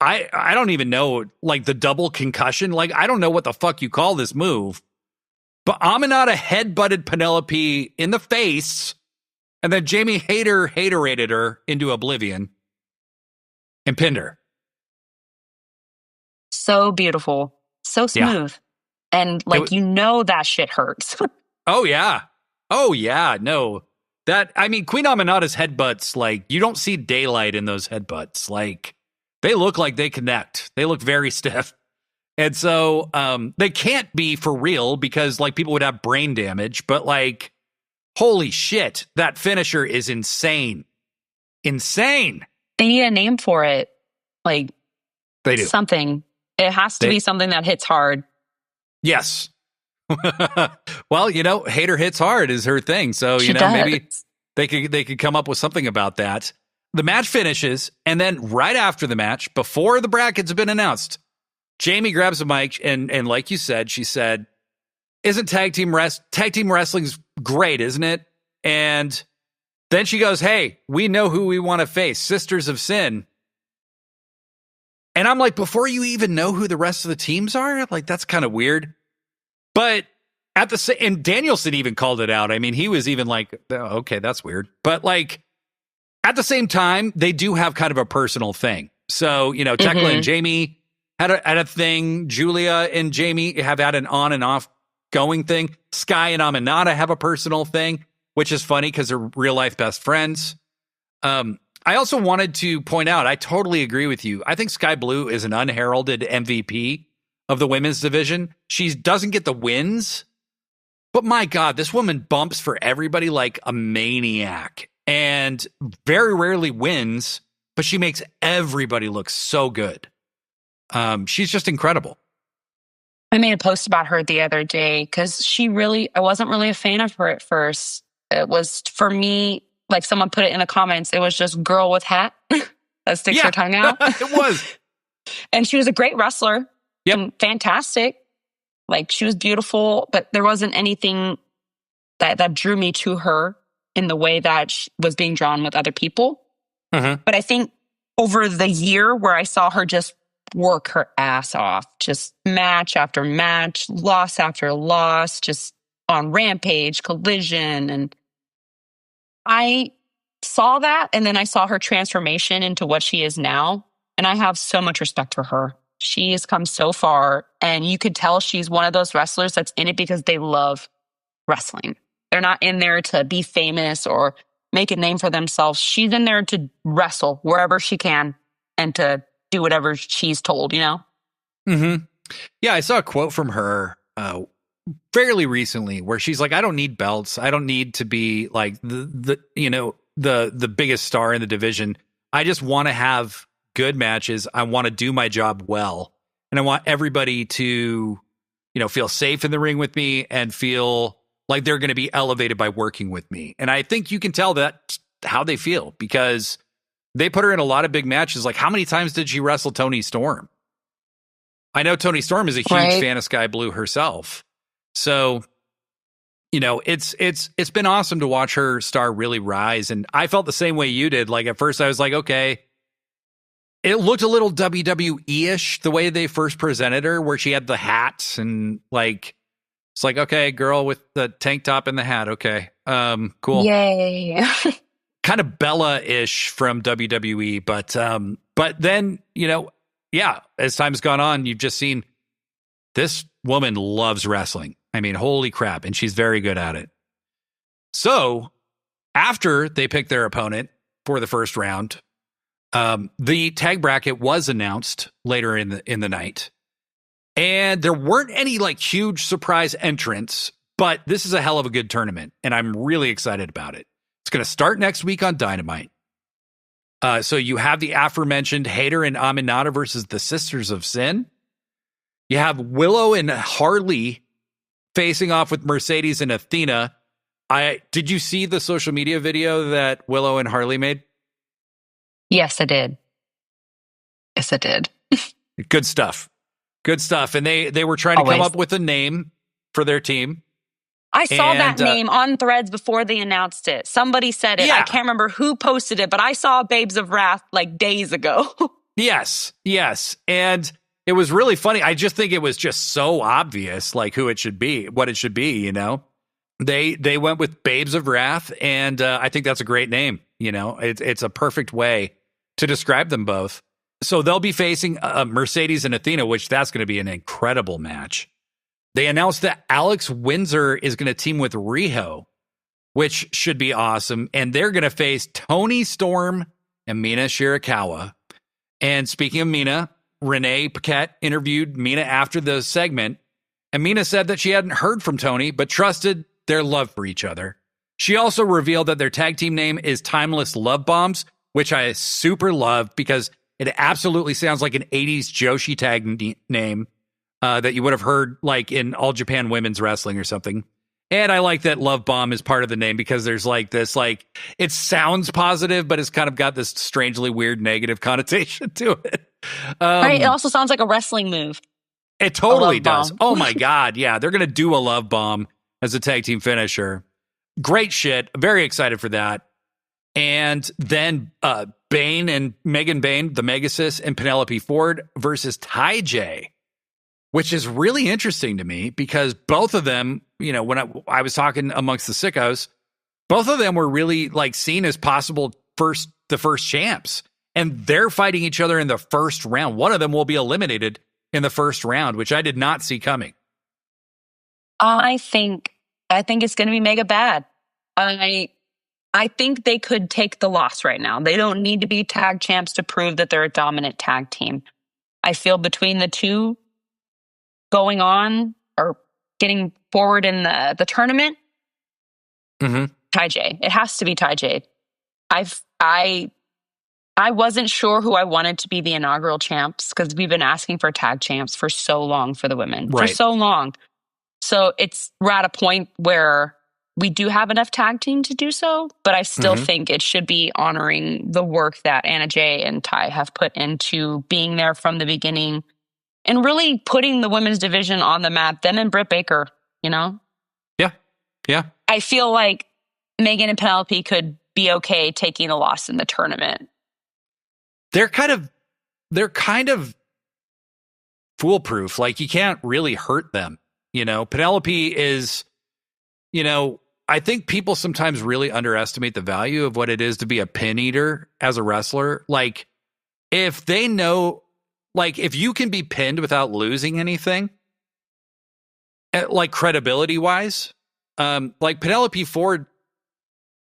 I don't even know, like the double concussion. Like, I don't know what the fuck you call this move. But Aminata headbutted Penelope in the face, and then Jamie Hayter haterated her into oblivion and pinned her. So beautiful. So smooth. Yeah. And like, that shit hurts. Oh, yeah. Oh, yeah. No. Queen Aminata's headbutts, like, you don't see daylight in those headbutts. Like, they look like they connect. They look very stiff. And so they can't be for real because, like, people would have brain damage. But, like, holy shit, that finisher is insane. Insane. They need a name for it. Like, they do. Something. It has to be something that hits hard. Yes. Well, Hayter hits hard is her thing. So, maybe they could come up with something about that. The match finishes, and then right after the match, before the brackets have been announced, Jamie grabs a mic and like you said, she said, "Isn't tag team wrestling's great, isn't it?" And then she goes, "Hey, we know who we want to face, Sisters of Sin." And I'm like, before you even know who the rest of the teams are, like, that's kind of weird. But and Danielson even called it out. I mean, he was even like, oh, okay, that's weird. But like, at the same time, they do have kind of a personal thing. So, Tekla and Jamie had a thing. Julia and Jamie have had an on and off going thing. Sky and Aminata have a personal thing, which is funny because they're real life best friends. I also wanted to point out, I totally agree with you. I think Sky Blue is an unheralded MVP of the women's division. She doesn't get the wins, but my God, this woman bumps for everybody like a maniac and very rarely wins, but she makes everybody look so good. She's just incredible. I made a post about her the other day because I wasn't really a fan of her at first. It was, for me, like someone put it in the comments, it was just girl with hat that sticks her tongue out. It was. And she was a great wrestler. Yep. Fantastic. Like, she was beautiful, but there wasn't anything that drew me to her in the way that she was being drawn with other people. Mm-hmm. But I think over the year where I saw her just work her ass off, just match after match, loss after loss, just on Rampage, Collision, and I saw that, and then I saw her transformation into what she is now, and I have so much respect for her. She has come so far, and you could tell she's one of those wrestlers that's in it because they love wrestling. They're not in there to be famous or make a name for themselves. She's in there to wrestle wherever she can and to do whatever she's told, Mm-hmm. Yeah, I saw a quote from her fairly recently where she's like, I don't need belts. I don't need to be like the biggest star in the division. I just want to have good matches. I want to do my job well. And I want everybody to, feel safe in the ring with me and feel like they're going to be elevated by working with me. And I think you can tell that's how they feel because they put her in a lot of big matches. Like, how many times did she wrestle Toni Storm? I know Toni Storm is a huge fan of Sky Blue herself. So, it's been awesome to watch her star really rise. And I felt the same way you did. Like, at first I was like, okay, it looked a little WWE-ish the way they first presented her, where she had the hats and like, it's like, okay, girl with the tank top and the hat. Okay. Cool. Yay. Kind of Bella-ish from WWE. But then, as time's gone on, you've just seen this woman loves wrestling. I mean, holy crap. And she's very good at it. So after they picked their opponent for the first round, the tag bracket was announced later in the night. And there weren't any like huge surprise entrants, but this is a hell of a good tournament. And I'm really excited about it. It's going to start next week on Dynamite. So you have the aforementioned Hayter and Aminata versus the Sisters of Sin. You have Willow and Harley facing off with Mercedes and Athena. Did you see the social media video that Willow and Harley made? Yes, I did. Yes, I did. Good stuff. Good stuff. And they were trying to come Always. up with a name for their team. I saw that And, name on Threads before they announced it. Somebody said it. Yeah. I can't remember who posted it, but I saw Babes of Wrath like days ago. Yes. And it was really funny. I just think it was just so obvious, like who it should be, what it should be, you know? They went with Babes of Wrath, and I think that's a great name. You know, it's a perfect way to describe them both. So they'll be facing Mercedes and Athena, which that's going to be an incredible match. They announced that Alex Windsor is going to team with Riho, which should be awesome. And they're going to face Toni Storm and Mina Shirakawa. And speaking of Mina, Renee Paquette interviewed Mina after the segment. And Mina said that she hadn't heard from Toni, but trusted their love for each other. She also revealed that their tag team name is Timeless Love Bombs, which I super love because it absolutely sounds like an 80s Joshi tag name that you would have heard like in All Japan Women's Wrestling or something. And I like that Love Bomb is part of the name because there's like this, like, it sounds positive, but it's kind of got this strangely weird negative connotation to it. Right. It also sounds like a wrestling move. It totally does. Oh my God. Yeah. They're going to do a Love Bomb as a tag team finisher. Great shit. Very excited for that. And then Bane and Megan Bane, the Megasis, and Penelope Ford versus Ty J, which is really interesting to me because both of them, you know, when I was talking amongst the Sickos, both of them were really like seen as possible the first champs, and they're fighting each other in the first round. One of them will be eliminated in the first round, which I did not see coming. I think it's going to be mega bad. I think they could take the loss right now. They don't need to be tag champs to prove that they're a dominant tag team. I feel between the two going on or getting forward in the tournament, Ty J. It has to be Ty J. I wasn't sure who I wanted to be the inaugural champs because we've been asking for tag champs for so long for the women. Right. For so long. So we're at a point where we do have enough tag team to do so, but I still think it should be honoring the work that Anna Jay and Ty have put into being there from the beginning and really putting the women's division on the map, them and Britt Baker, you know? Yeah. I feel like Megan and Penelope could be okay taking a loss in the tournament. They're kind of foolproof. Like, you can't really hurt them. You know, Penelope is, you know, I think people sometimes really underestimate the value of what it is to be a pin eater as a wrestler. Like, if they know, like, if you can be pinned without losing anything, like credibility wise, like Penelope Ford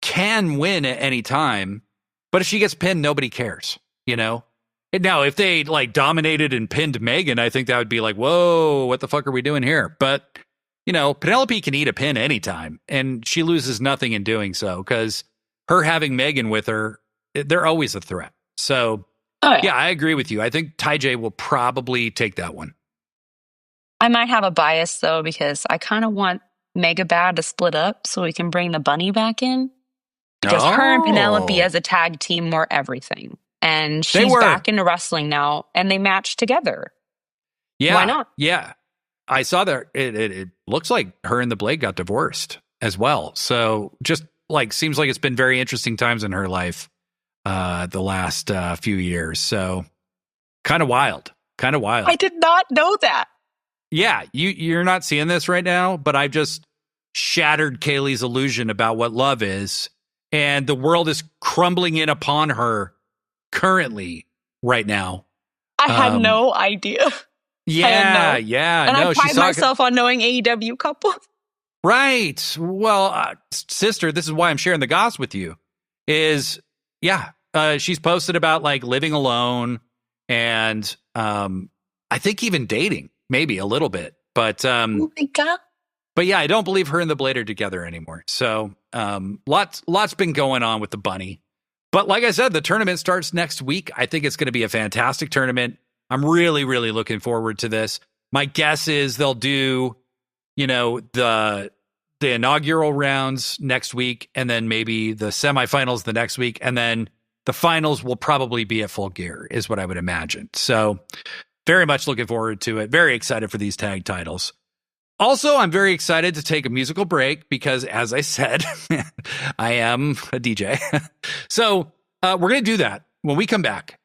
can win at any time, but if she gets pinned, nobody cares, you know? And now, if they like dominated and pinned Megan, I think that would be like, whoa, what the fuck are we doing here? But, you know, Penelope can eat a pin anytime, and she loses nothing in doing so because her having Megan with her, they're always a threat. So, yeah, I agree with you. I think Ty J will probably take that one. I might have a bias, though, because I kind of want Mega Bad to split up so we can bring the bunny back in. Because her and Penelope as a tag team were everything. And she's back into wrestling now, and they match together. Yeah. Why not? Yeah. I saw that it looks like her and the Blade got divorced as well. So just like seems like it's been very interesting times in her life the last few years. So kind of wild. I did not know that. Yeah, you're not seeing this right now, but I've just shattered Kaylee's illusion about what love is, and the world is crumbling in upon her currently right now. I had no idea. Yeah. And I pride myself on knowing AEW couples. Right. Well, sister, this is why I'm sharing the goss with you. Is she's posted about like living alone and I think even dating, maybe a little bit. But oh my God. But yeah, I don't believe her and the Blade are together anymore. So lots been going on with the bunny. But like I said, the tournament starts next week. I think it's going to be a fantastic tournament. I'm really, really looking forward to this. My guess is they'll do, you know, the inaugural rounds next week, and then maybe the semifinals the next week, and then the finals will probably be at Full Gear, is what I would imagine. So very much looking forward to it. Very excited for these tag titles. Also, I'm very excited to take a musical break because, as I said, I am a DJ. So we're going to do that when we come back.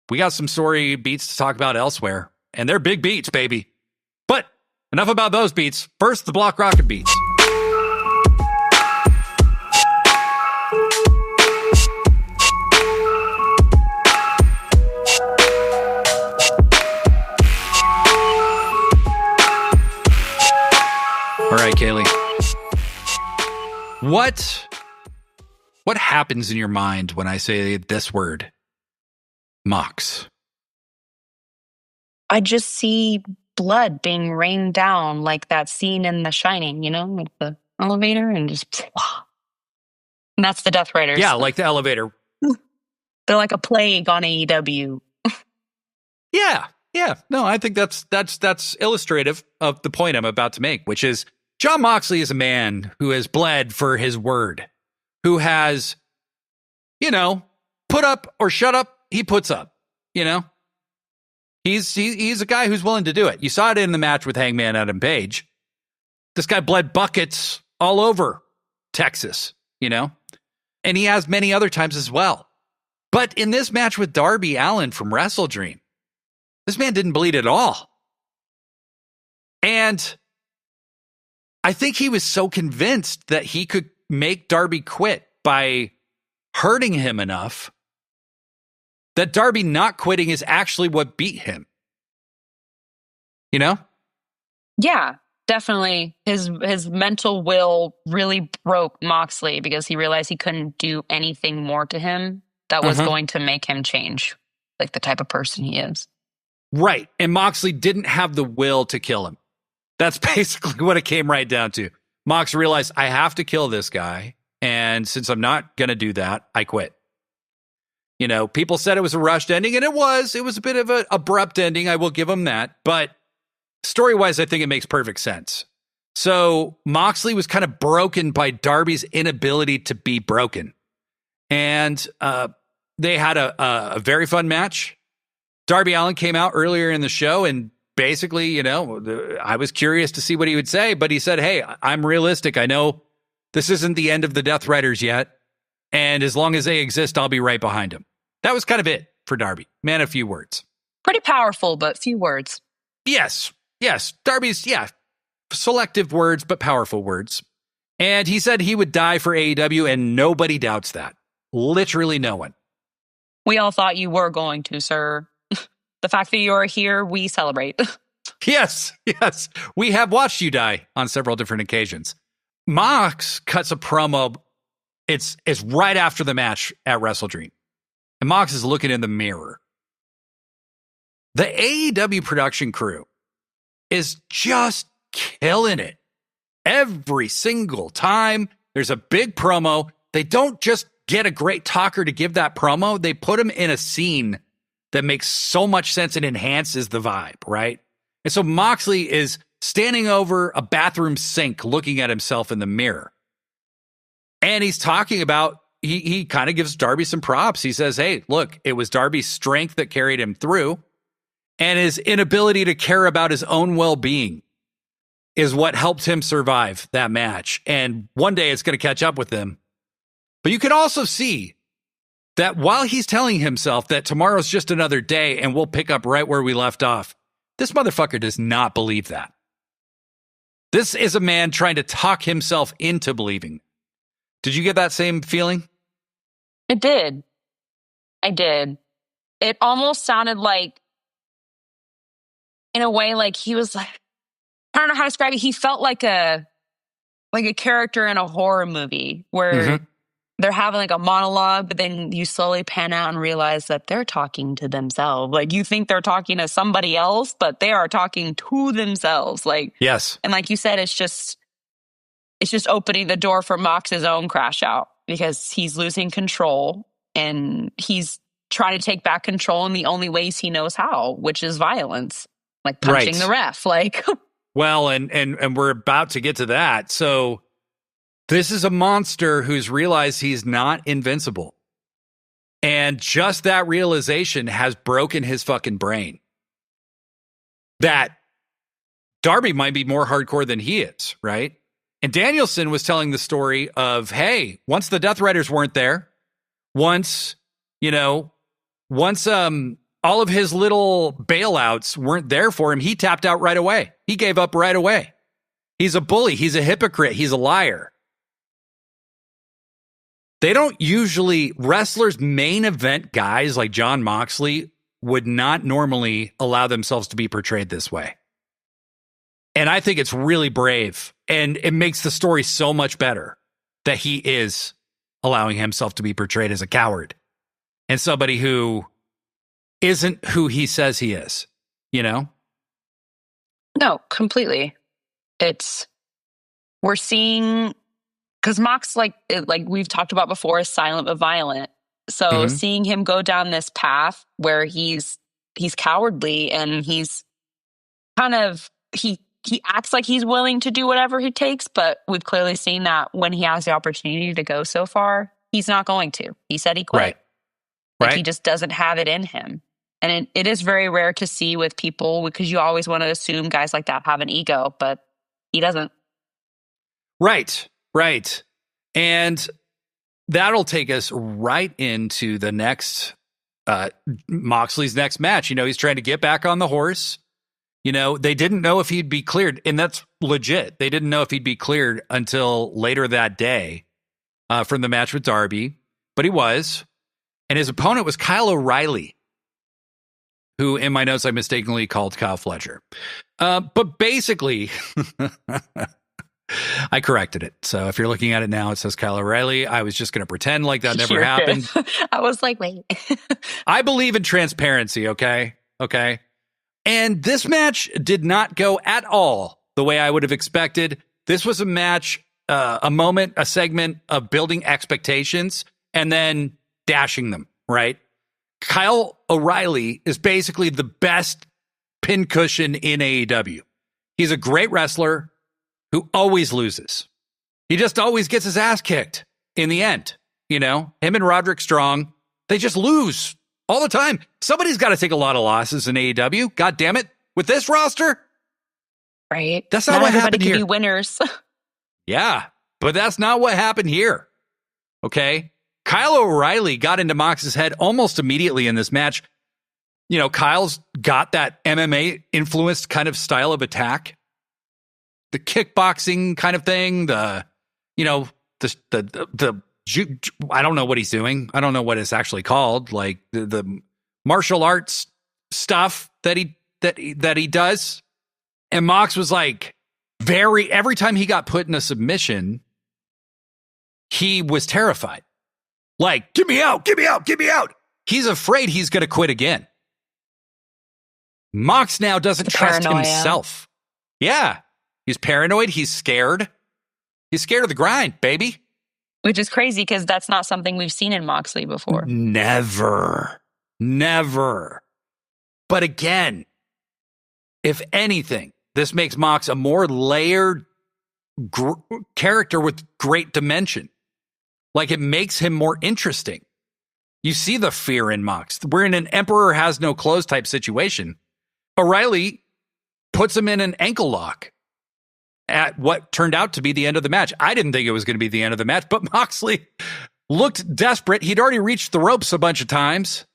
We got some story beats to talk about elsewhere, and they're big beats, baby. But enough about those beats. First, the Block Rocket beats. All right, Kaylee. What happens in your mind when I say this word? Mox. I just see blood being rained down like that scene in The Shining, with the elevator and just... And that's the Death Riders. Yeah, like the elevator. They're like a plague on AEW. Yeah. No, I think that's illustrative of the point I'm about to make, which is Jon Moxley is a man who has bled for his word, who has, put up or shut up. He puts up, He's a guy who's willing to do it. You saw it in the match with Hangman Adam Page. This guy bled buckets all over Texas, and he has many other times as well. But in this match with Darby Allin from WrestleDream, this man didn't bleed at all. And I think he was so convinced that he could make Darby quit by hurting him enough that Darby not quitting is actually what beat him. Yeah, definitely. His mental will really broke Moxley because he realized he couldn't do anything more to him that was going to make him change, like the type of person he is. Right. And Moxley didn't have the will to kill him. That's basically what it came right down to. Mox realized, I have to kill this guy. And since I'm not going to do that, I quit. People said it was a rushed ending, and it was. It was a bit of an abrupt ending. I will give him that. But story-wise, I think it makes perfect sense. So Moxley was kind of broken by Darby's inability to be broken. And they had a very fun match. Darby Allin came out earlier in the show and basically, I was curious to see what he would say, but he said, hey, I'm realistic. I know this isn't the end of the Death Riders yet. And as long as they exist, I'll be right behind him. That was kind of it for Darby. Man, a few words. Pretty powerful, but few words. Yes. Darby's, selective words, but powerful words. And he said he would die for AEW, and nobody doubts that. Literally no one. We all thought you were going to, sir. The fact that you're here, we celebrate. Yes. We have watched you die on several different occasions. Mox cuts a promo. It's right after the match at WrestleDream. And Mox is looking in the mirror. The AEW production crew is just killing it. Every single time there's a big promo, they don't just get a great talker to give that promo. They put him in a scene that makes so much sense and enhances the vibe, right? And so Moxley is standing over a bathroom sink looking at himself in the mirror. And he's talking about, he kind of gives Darby some props. He says, hey, look, it was Darby's strength that carried him through, and his inability to care about his own well-being is what helped him survive that match. And one day it's going to catch up with him. But you can also see that while he's telling himself that tomorrow's just another day and we'll pick up right where we left off, this motherfucker does not believe that. This is a man trying to talk himself into believing. Did you get that same feeling? It did. I did. It almost sounded like, in a way, like he was like, I don't know how to describe it. He felt like a character in a horror movie where they're having like a monologue, but then you slowly pan out and realize that they're talking to themselves. Like you think they're talking to somebody else, but they are talking to themselves. Like, yes. And like you said, it's just opening the door for Mox's own crash out because he's losing control and he's trying to take back control in the only ways he knows how, which is violence, like punching the ref. Like, well, and we're about to get to that. So this is a monster who's realized he's not invincible. And just that realization has broken his fucking brain. That Darby might be more hardcore than he is, right? And Danielson was telling the story of, hey, once the Death Riders weren't there, once all of his little bailouts weren't there for him, he tapped out right away. He gave up right away. He's a bully. He's a hypocrite. He's a liar. They don't usually, wrestlers, main event guys like Jon Moxley would not normally allow themselves to be portrayed this way. And I think it's really brave. And it makes the story so much better that he is allowing himself to be portrayed as a coward and somebody who isn't who he says he is, you know? No, completely. We're seeing, because Mox, like we've talked about before, is silent but violent. So seeing him go down this path where he's cowardly and he's kind of, he acts like he's willing to do whatever he takes, but we've clearly seen that when he has the opportunity to go so far, he's not going to. He said he quit. Right. He just doesn't have it in him. And it is very rare to see with people, because you always want to assume guys like that have an ego, but he doesn't. Right. And that'll take us right into the next, Moxley's next match. He's trying to get back on the horse. They didn't know if he'd be cleared, and that's legit. They didn't know if he'd be cleared until later that day from the match with Darby, but he was. And his opponent was Kyle O'Reilly, who in my notes I mistakenly called Kyle Fletcher. But basically, I corrected it. So if you're looking at it now, it says Kyle O'Reilly. I was just going to pretend like that never happened. I was like, wait. I believe in transparency, okay? Okay. And this match did not go at all the way I would have expected. This was a match, a moment, a segment of building expectations and then dashing them, right? Kyle O'Reilly is basically the best pincushion in AEW. He's a great wrestler who always loses. He just always gets his ass kicked in the end. Him and Roderick Strong, they just lose all the time. Somebody's got to take a lot of losses in AEW. God damn it. With this roster. Right. That's not what happened here. Everybody can be winners. Yeah, but that's not what happened here. Okay. Kyle O'Reilly got into Mox's head almost immediately in this match. Kyle's got that MMA influenced kind of style of attack. The kickboxing kind of thing. The I don't know what he's doing. I don't know what it's actually called. Like the martial arts stuff that he does. And Mox was like every time he got put in a submission, he was terrified. Like, get me out. He's afraid he's going to quit again. Mox now doesn't trust himself. Yeah. He's paranoid. He's scared. He's scared of the grind, baby. Which is crazy because that's not something we've seen in Moxley before. Never. But again, if anything, this makes Mox a more layered character with great dimension. Like, it makes him more interesting. You see the fear in Mox. We're in an emperor has no clothes type situation. O'Reilly puts him in an ankle lock at what turned out to be the end of the match. I didn't think it was going to be the end of the match, but Moxley looked desperate. He'd already reached the ropes a bunch of times,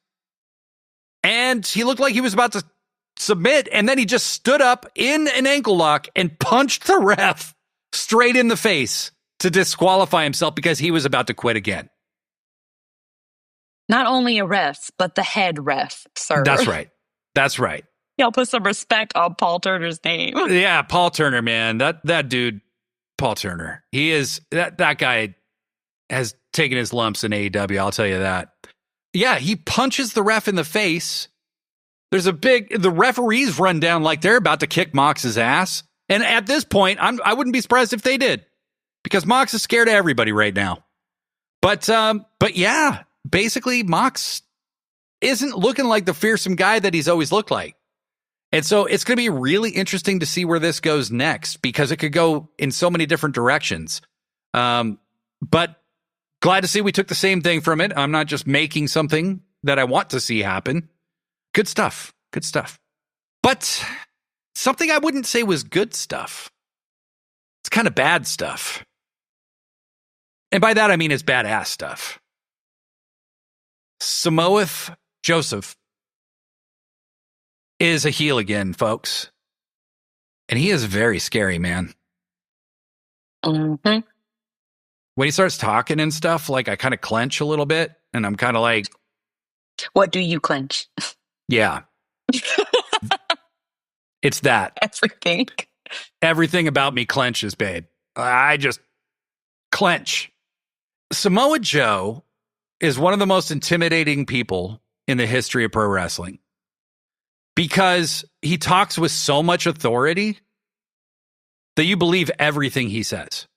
and he looked like he was about to submit, and then he just stood up in an ankle lock and punched the ref straight in the face to disqualify himself because he was about to quit again. Not only a ref, but the head ref, sir. That's right. Y'all put some respect on Paul Turner's name. Yeah, Paul Turner, man. That dude, Paul Turner. He is, that guy has taken his lumps in AEW, I'll tell you that. Yeah, he punches the ref in the face. The referees run down like they're about to kick Mox's ass. And at this point, I wouldn't be surprised if they did, because Mox is scared of everybody right now. But yeah, basically Mox isn't looking like the fearsome guy that he's always looked like. And so it's going to be really interesting to see where this goes next, because it could go in so many different directions. But Glad to see we took the same thing from it. I'm not just making something that I want to see happen. Good stuff. Good stuff. But something I wouldn't say was good stuff. It's kind of bad stuff. And by that, I mean it's badass stuff. Samoa Joseph is a heel again, folks. And he is very scary, man. Mm-hmm. When he starts talking and stuff, like I kind of clench a little bit. And I'm kind of like... What do you clench? Yeah. It's that. Everything. Everything about me clenches, babe. I just clench. Samoa Joe is one of the most intimidating people in the history of pro wrestling because he talks with so much authority that you believe everything he says.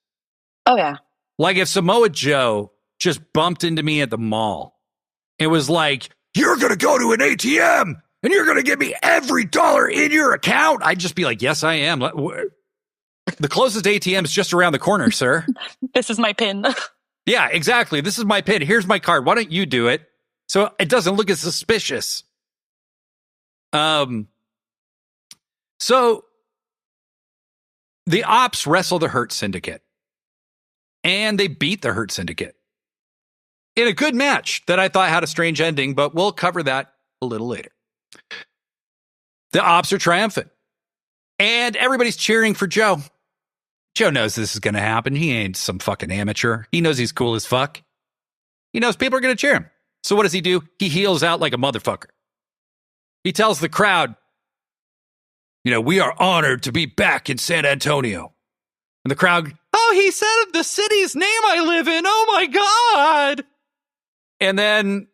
Oh, yeah. Like if Samoa Joe just bumped into me at the mall, it was like, you're going to go to an ATM and you're going to give me every dollar in your account. I'd just be like, yes, I am. The closest ATM is just around the corner, sir. This is my PIN. Yeah, exactly. This is my PIN. Here's my card. Why don't you do it? So it doesn't look as suspicious. So the Ops wrestle the Hurt Syndicate. And they beat the Hurt Syndicate in a good match that I thought had a strange ending, but we'll cover that a little later. The Ops are triumphant. And everybody's cheering for Joe. Joe knows this is going to happen. He ain't some fucking amateur. He knows he's cool as fuck. He knows people are going to cheer him. So what does he do? He heels out like a motherfucker. He tells the crowd, we are honored to be back in San Antonio. And the crowd, oh, he said the city's name I live in. Oh, my God. And then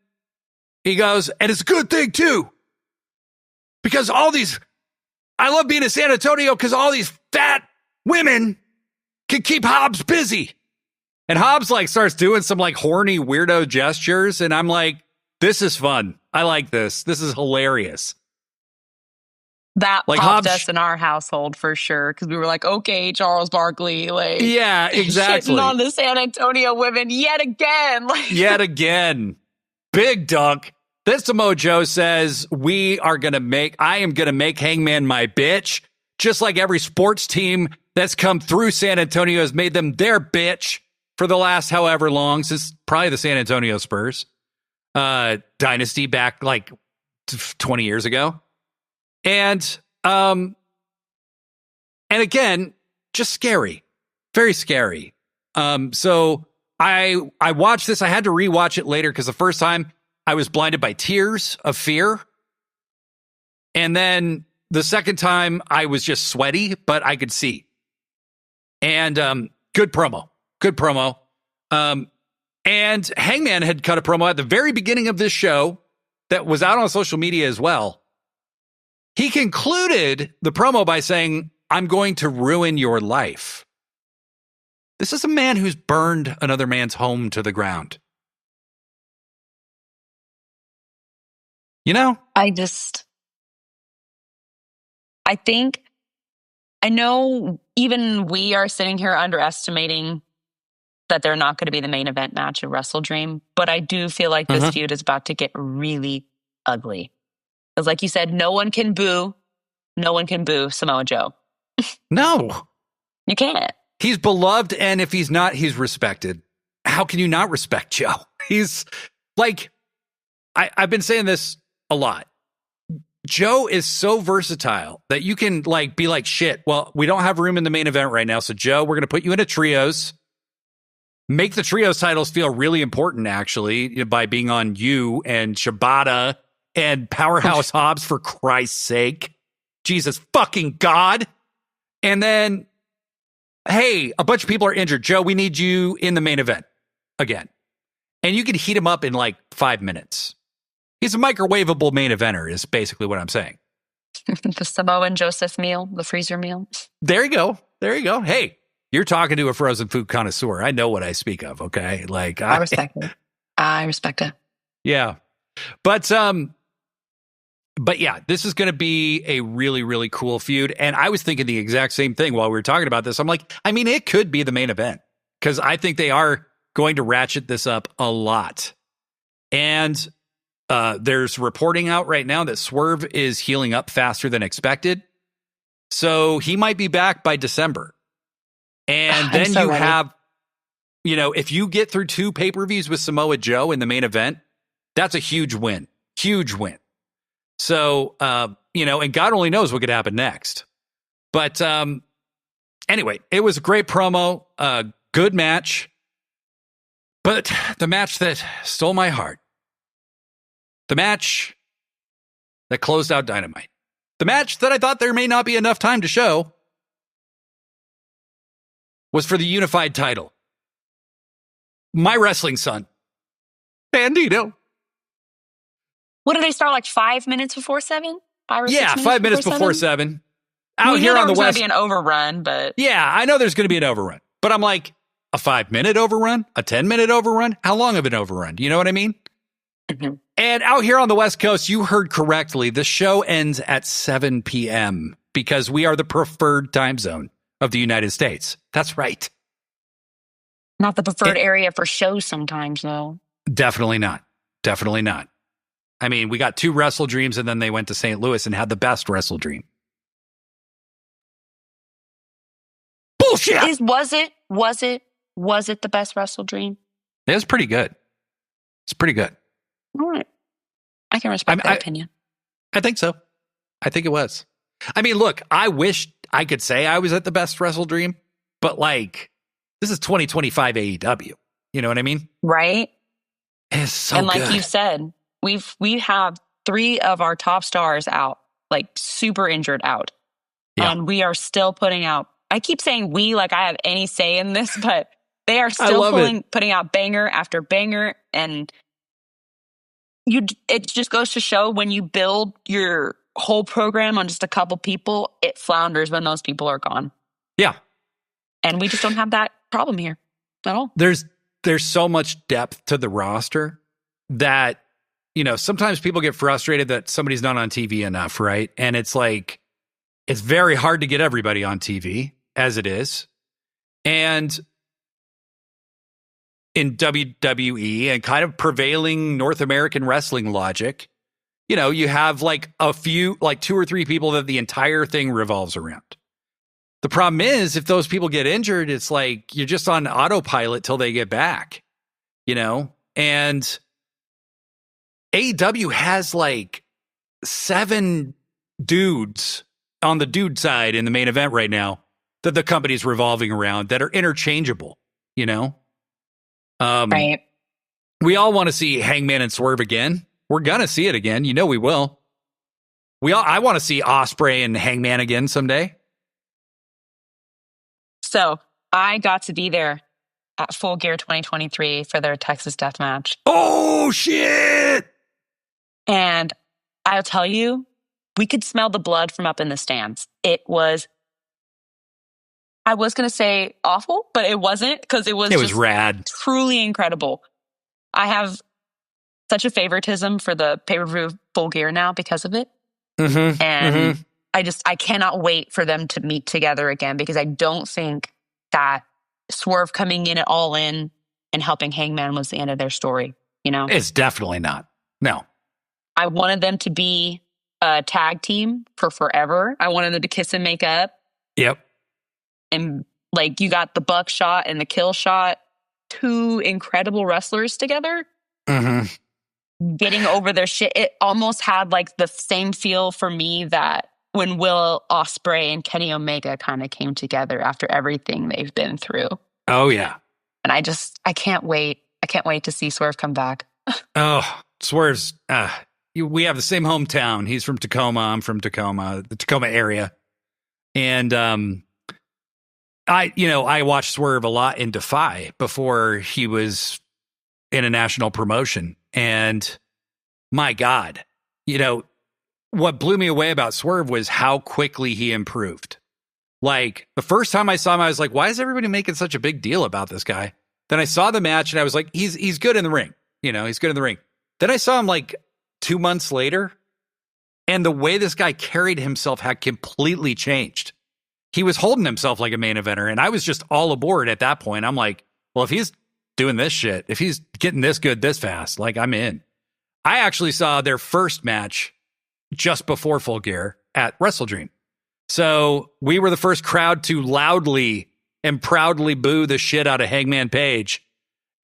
he goes, and it's a good thing, too. Because I love being in San Antonio because all these fat women can keep Hobbs busy. And Hobbs starts doing some horny weirdo gestures. And I'm like, this is fun. I like this. This is hilarious. That popped Hobbs, us in our household for sure. Because we were like, okay, Charles Barkley. Yeah, exactly. Shitting on the San Antonio women yet again. Yet again. Big dunk. Then Samoa Joe says, I am going to make Hangman my bitch. Just like every sports team that's come through San Antonio has made them their bitch for the last however long, since probably the San Antonio Spurs dynasty back 20 years ago. And again, just scary, very scary. So I watched this. I had to rewatch it later because the first time I was blinded by tears of fear. And then the second time I was just sweaty, but I could see. And good promo. And Hangman had cut a promo at the very beginning of this show that was out on social media as well. He concluded the promo by saying, I'm going to ruin your life. This is a man who's burned another man's home to the ground. I know even we are sitting here underestimating that they're not going to be the main event match of WrestleDream, but I do feel like this feud is about to get really ugly. Because like you said, no one can boo Samoa Joe. No. You can't. He's beloved, and if he's not, he's respected. How can you not respect Joe? He's I've been saying this a lot. Joe is so versatile that you can be like, shit, well, we don't have room in the main event right now. So Joe, we're going to put you in a trios, make the trios titles feel really important, actually, by being on you and Shibata and Powerhouse Hobbs, for Christ's sake. Jesus fucking God. And then, hey, a bunch of people are injured. Joe, we need you in the main event again. And you can heat him up in 5 minutes. He's a microwavable main eventer is basically what I'm saying. The Samoan Joseph meal, the freezer meal. There you go. Hey, you're talking to a frozen food connoisseur. I know what I speak of, okay? I respect it. I respect it. Yeah. But yeah, this is going to be a really, really cool feud. And I was thinking the exact same thing while we were talking about this. I'm like, it could be the main event because I think they are going to ratchet this up a lot. And there's reporting out right now that Swerve is healing up faster than expected. So he might be back by December. And then you have, if you get through 2 pay-per-views with Samoa Joe in the main event, that's a huge win. Huge win. So, and God only knows what could happen next. But anyway, it was a great promo, good match. But the match that stole my heart, the match that closed out Dynamite, the match that I thought there may not be enough time to show, was for the unified title. My wrestling son, Bandito. What did they start, like 5 minutes before 7? 5 or 6 minutes 5 minutes before 7. Out here on the West. There's going to be an overrun, but. Yeah, I know there's going to be an overrun. But I'm like, a 5-minute overrun? A 10-minute overrun? How long of an overrun? You know what I mean? Mm-hmm. And out here on the West Coast, you heard correctly. The show ends at 7 p.m. because we are the preferred time zone of the United States. That's right. Not the preferred area for shows sometimes, though. Definitely not. Definitely not. I mean, we got 2 WrestleDreams, and then they went to St. Louis and had the best WrestleDream. Bullshit! Was it the best WrestleDream? It was pretty good. It's pretty good. All right. I can respect that opinion. I think so. I think it was. I mean, look, I wish I could say I was at the best WrestleDream, but like, this is 2025 AEW. You know what I mean? Right. It's so good. And like good. you said, we have 3 of our top stars out, like super injured out. Yeah. And we are still putting out, I keep saying we like I have any say in this, but they are still putting out banger after banger. And it just goes to show when you build your whole program on just a couple people, it flounders when those people are gone. Yeah. And we just don't have that problem here at all. There's so much depth to the roster that, sometimes people get frustrated that somebody's not on TV enough, right? And it's like, it's very hard to get everybody on TV as it is. And in WWE and kind of prevailing North American wrestling logic, you have like a few, like 2 or 3 people that the entire thing revolves around. The problem is if those people get injured, it's like you're just on autopilot till they get back, and AEW has like 7 dudes on the dude side in the main event right now that the company's revolving around that are interchangeable, Right. We all want to see Hangman and Swerve again. We're going to see it again. We will. I want to see Ospreay and Hangman again someday. So I got to be there at Full Gear 2023 for their Texas Death Match. Oh, shit! And I'll tell you, we could smell the blood from up in the stands. It was, I was going to say awful, but it wasn't, because it was rad. Truly incredible. I have such a favoritism for the pay-per-view Full Gear now because of it. Mm-hmm, and I cannot wait for them to meet together again, because I don't think that Swerve coming in at All In and helping Hangman was the end of their story, It's definitely not. No. I wanted them to be a tag team for forever. I wanted them to kiss and make up. Yep. And like, you got the Buckshot and the Kill Shot, 2 incredible wrestlers together. Mm-hmm. Getting over their shit. It almost had like the same feel for me that when Will Ospreay and Kenny Omega kind of came together after everything they've been through. Oh, yeah. And I can't wait. I can't wait to see Swerve come back. Oh, Swerve's, we have the same hometown. He's from Tacoma. I'm from Tacoma, the Tacoma area. And I watched Swerve a lot in Defy before he was in a national promotion. And my God, what blew me away about Swerve was how quickly he improved. Like, the first time I saw him, I was like, why is everybody making such a big deal about this guy? Then I saw the match and I was like, he's good in the ring. He's good in the ring. Then I saw him like 2 months later, and the way this guy carried himself had completely changed. He was holding himself like a main eventer, and I was just all aboard at that point. I'm like, well, if he's doing this shit, if he's getting this good this fast, like, I'm in. I actually saw their first match just before Full Gear at WrestleDream. So we were the first crowd to loudly and proudly boo the shit out of Hangman Page.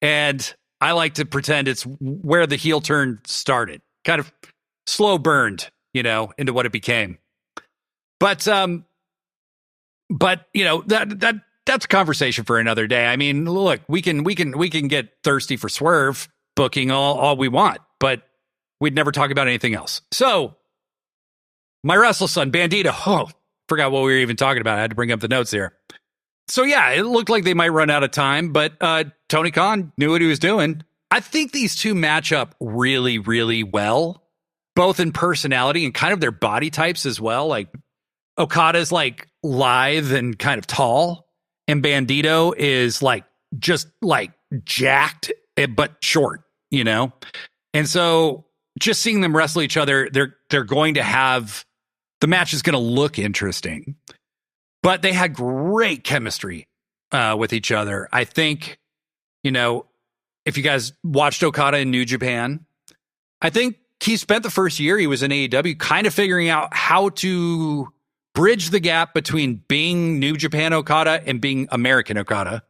And I like to pretend it's where the heel turn started. Kind of slow burned, into what it became. But you know, that's a conversation for another day. I mean, look, we can get thirsty for Swerve booking all we want, but we'd never talk about anything else. So my wrestle son, Bandito, forgot what we were even talking about. I had to bring up the notes here. So yeah, it looked like they might run out of time, but Tony Khan knew what he was doing. I think these two match up really, really well, both in personality and kind of their body types as well. Like Okada's like lithe and kind of tall, and Bandito is like just like jacked but short, And so just seeing them wrestle each other, they're going to have, the match is going to look interesting. But they had great chemistry with each other. I think, if you guys watched Okada in New Japan, I think he spent the first year he was in AEW kind of figuring out how to bridge the gap between being New Japan Okada and being American Okada.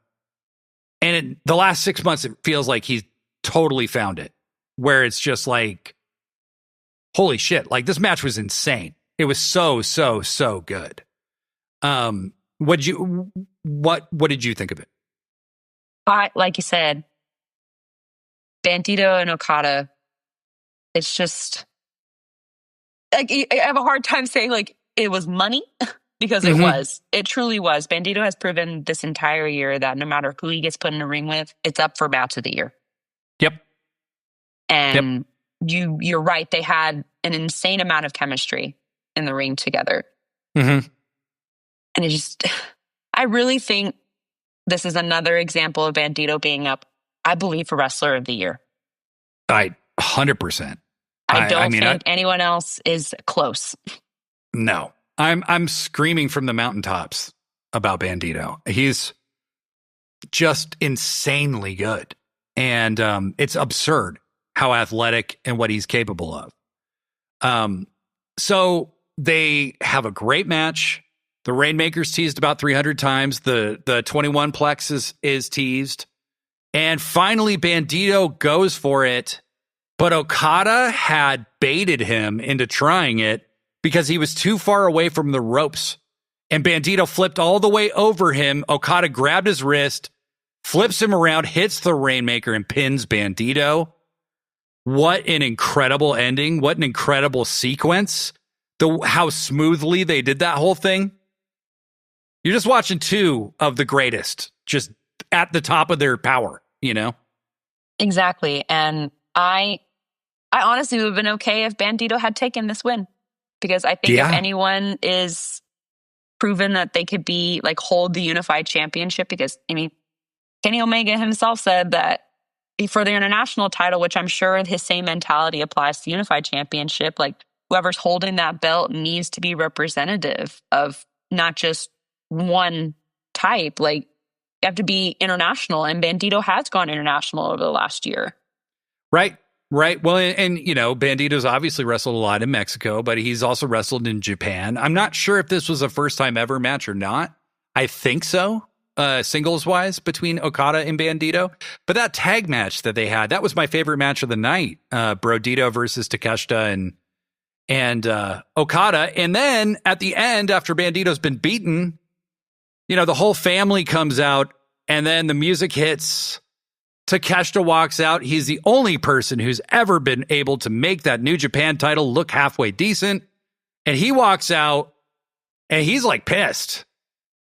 And in the last 6 months, it feels like he's totally found it, where it's just like, holy shit, like this match was insane. It was so good. What did you think of it? Like you said, Bandito and Okada, it's just like, I have a hard time saying like it was money because it truly was. Bandito has proven this entire year that no matter who he gets put in a ring with, it's up for match of the year. Yep. And you're right. They had an insane amount of chemistry in the ring together. Mm-hmm. And I really think this is another example of Bandito being up, I believe, for Wrestler of the Year. 100%. I don't think anyone else is close. No, I'm screaming from the mountaintops about Bandito. He's just insanely good. And it's absurd how athletic and what he's capable of. So they have a great match. The Rainmaker's teased about 300 times. The 21 Plex is teased. And finally, Bandito goes for it. But Okada had baited him into trying it because he was too far away from the ropes. And Bandito flipped all the way over him. Okada grabbed his wrist, flips him around, hits the Rainmaker, and pins Bandito. What an incredible ending. What an incredible sequence. How smoothly they did that whole thing. You're just watching two of the greatest, just at the top of their power, Exactly. And I honestly would have been okay if Bandito had taken this win, because I think if anyone is proven that they could hold the unified championship, because Kenny Omega himself said that for the international title, which I'm sure his same mentality applies to the unified championship, like whoever's holding that belt needs to be representative of not just one type. Like, you have to be international, and Bandito has gone international over the last year. Right. Well, and Bandito's obviously wrestled a lot in Mexico, but he's also wrestled in Japan. I'm not sure if this was a first time ever match or not. I think so, singles wise, between Okada and Bandito. But that tag match that they had, that was my favorite match of the night. Brodito versus Takeshita and Okada. And then at the end, after Bandito's been beaten, the whole family comes out, and then the music hits. Takeshita walks out. He's the only person who's ever been able to make that New Japan title look halfway decent. And he walks out, and he's like pissed,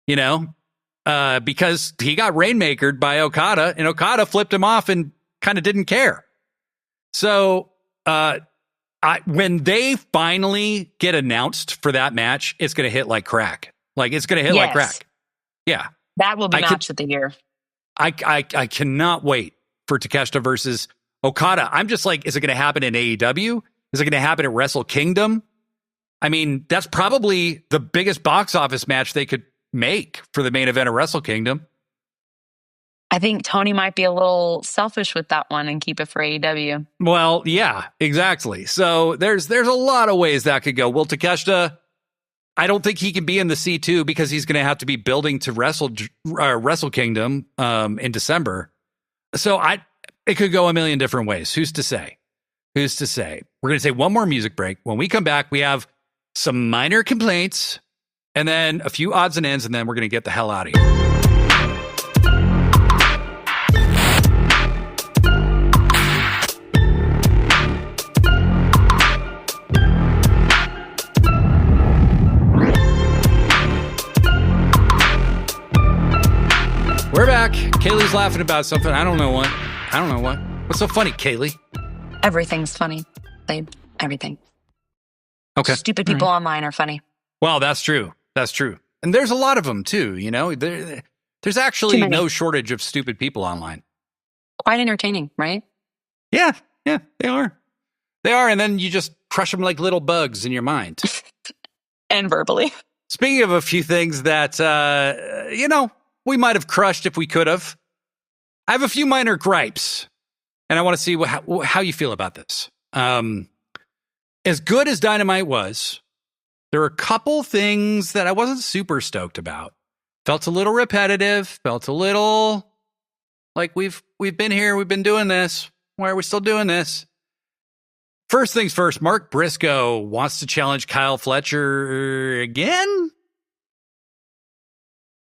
because he got Rainmakered by Okada, and Okada flipped him off and kind of didn't care. So when they finally get announced for that match, it's going to hit like crack. Like, it's going to hit like crack. Yeah. That will be match of the year. I cannot wait for Takeshita versus Okada. I'm just like, is it going to happen in AEW? Is it going to happen at Wrestle Kingdom? I mean, that's probably the biggest box office match they could make for the main event of Wrestle Kingdom. I think Tony might be a little selfish with that one and keep it for AEW. Well, yeah, exactly. So there's a lot of ways that could go. Will Takeshita, I don't think he can be in the C2 because he's going to have to be building to Wrestle Kingdom in December. So it could go a million different ways. Who's to say? Who's to say? We're going to take one more music break. When we come back, we have some minor complaints and then a few odds and ends, and then we're going to get the hell out of here. We're back. Kaylee's laughing about something. I don't know what. What's so funny, Kaylee? Everything's funny. Everything. Okay. Stupid people online are funny. Well, that's true. That's true. And there's a lot of them, too. You know, there's actually no shortage of stupid people online. Quite entertaining, right? Yeah, they are. They are. And then you just crush them like little bugs in your mind. And verbally. Speaking of a few things that, we might have crushed if we could have. I have a few minor gripes, and I want to see how you feel about this. As good as Dynamite was, there were a couple things that I wasn't super stoked about. Felt a little repetitive. Felt a little like we've been here. We've been doing this. Why are we still doing this? First things first, Mark Briscoe wants to challenge Kyle Fletcher again.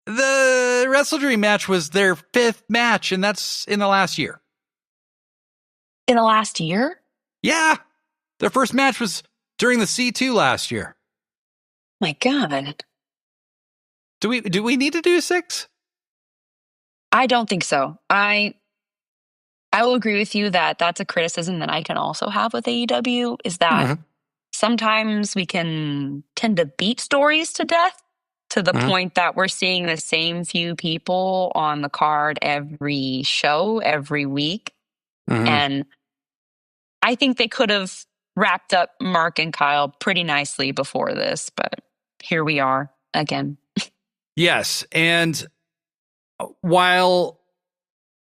The WrestleDream match was their 5th match, and that's in the last year. In the last year? Yeah. Their first match was during the C2 last year. My God. Do we need to do 6? I don't think so. I will agree with you that that's a criticism that I can also have with AEW, is that sometimes we can tend to beat stories to death, to the point that we're seeing the same few people on the card every show, every week. And I think they could have wrapped up Mark and Kyle pretty nicely before this, but here we are again. Yes. And while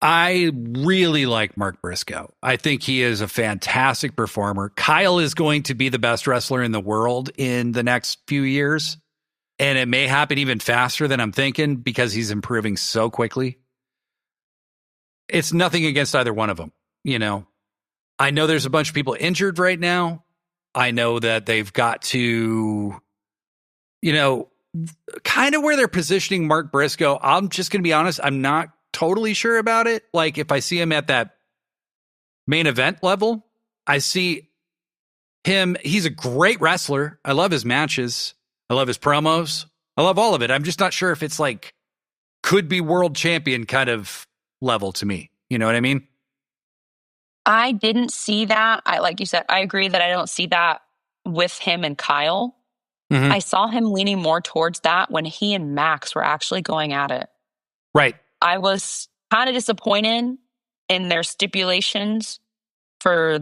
I really like Mark Briscoe, I think he is a fantastic performer. Kyle is going to be the best wrestler in the world in the next few years. And it may happen even faster than I'm thinking because he's improving so quickly. It's nothing against either one of them. You know, I know there's a bunch of people injured right now. I know that they've got to, kind of where they're positioning Mark Briscoe. I'm just going to be honest. I'm not totally sure about it. Like if I see him at that main event level, I see him. He's a great wrestler. I love his matches. I love his promos. I love all of it. I'm just not sure if it's like could be world champion kind of level to me. You know what I mean? I didn't see that. Like you said, I agree that I don't see that with him and Kyle. I saw him leaning more towards that when he and Max were actually going at it. Right. I was kind of disappointed in their stipulations for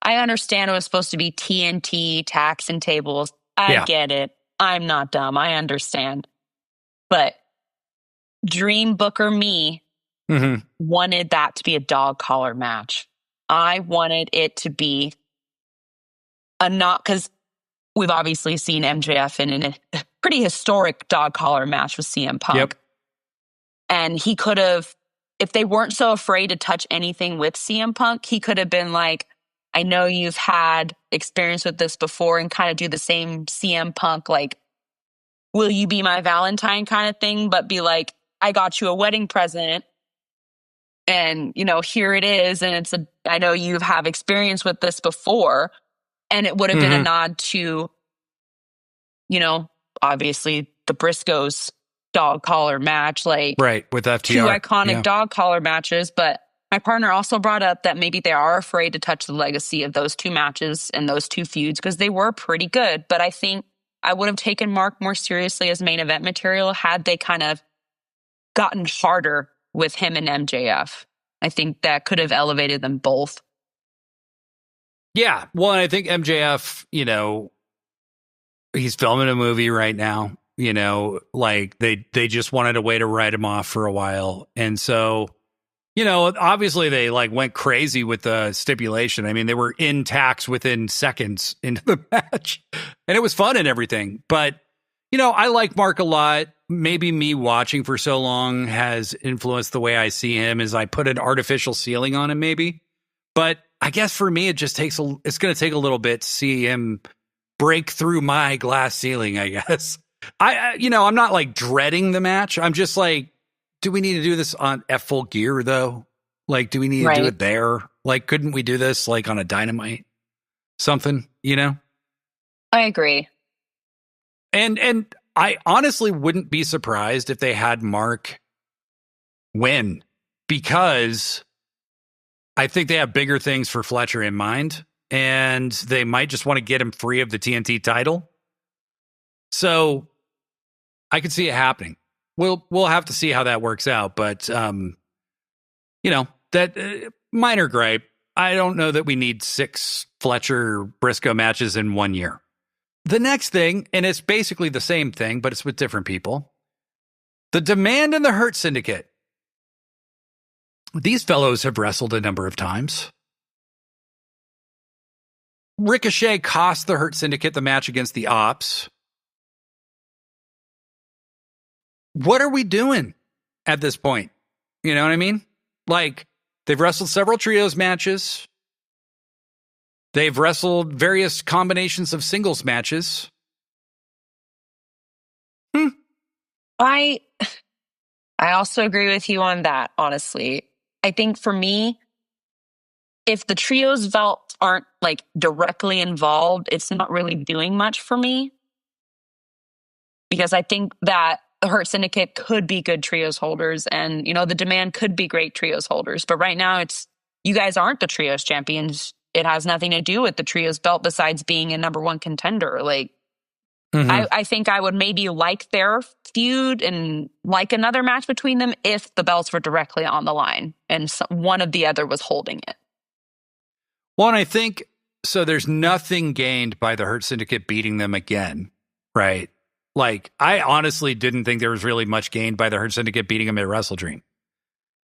I understand it was supposed to be TNT, tax and tables. I get it. I'm not dumb. I understand. But Dream Booker me wanted that to be a dog collar match. I wanted it to be because we've obviously seen MJF in a pretty historic dog collar match with CM Punk. Yep. And he could have, if they weren't so afraid to touch anything with CM Punk, he could have been like, I know you've had experience with this before, and kind of do the same CM Punk, like, will you be my Valentine kind of thing, but be like, I got you a wedding present and, here it is. And I know you have experience with this before. And it would have been a nod to, obviously the Briscoes dog collar match, like right with FTR. 2 iconic dog collar matches. But my partner also brought up that maybe they are afraid to touch the legacy of those 2 matches and those 2 feuds because they were pretty good. But I think I would have taken Mark more seriously as main event material had they kind of gotten harder with him and MJF. I think that could have elevated them both. Yeah. Well, I think MJF, he's filming a movie right now. like they just wanted a way to write him off for a while. And so, obviously they like went crazy with the stipulation. I mean, they were in tacks within seconds into the match, and it was fun and everything. But, I like Mark a lot. Maybe me watching for so long has influenced the way I see him as I put an artificial ceiling on him, maybe. But I guess for me, it's going to take a little bit to see him break through my glass ceiling, I guess. I'm not like dreading the match. I'm just like, do we need to do this on F Full Gear though? Like, do we need to do it there? Like, couldn't we do this like on a Dynamite? Something, I agree. And I honestly wouldn't be surprised if they had Mark win, because I think they have bigger things for Fletcher in mind, and they might just want to get him free of the TNT title. So I could see it happening. We'll have to see how that works out, but that minor gripe. I don't know that we need 6 Fletcher Briscoe matches in 1 year. The next thing, and it's basically the same thing, but it's with different people. The Demand and the Hurt Syndicate. These fellows have wrestled a number of times. Ricochet cost the Hurt Syndicate the match against the Ops. What are we doing at this point? You know what I mean? Like, they've wrestled several trios matches. They've wrestled various combinations of singles matches. I also agree with you on that, honestly. I think for me, if the trios belts aren't like directly involved, it's not really doing much for me. Because I think that the Hurt Syndicate could be good trios holders, and the Demand could be great trios holders. But right now, you guys aren't the trios champions. It has nothing to do with the trios belt besides being a number 1 contender. Like, I think I would maybe like their feud and like another match between them if the belts were directly on the line and one of the other was holding it. Well, and I think so. There's nothing gained by the Hurt Syndicate beating them again, right? Like, I honestly didn't think there was really much gained by the Hurt Syndicate beating them at WrestleDream.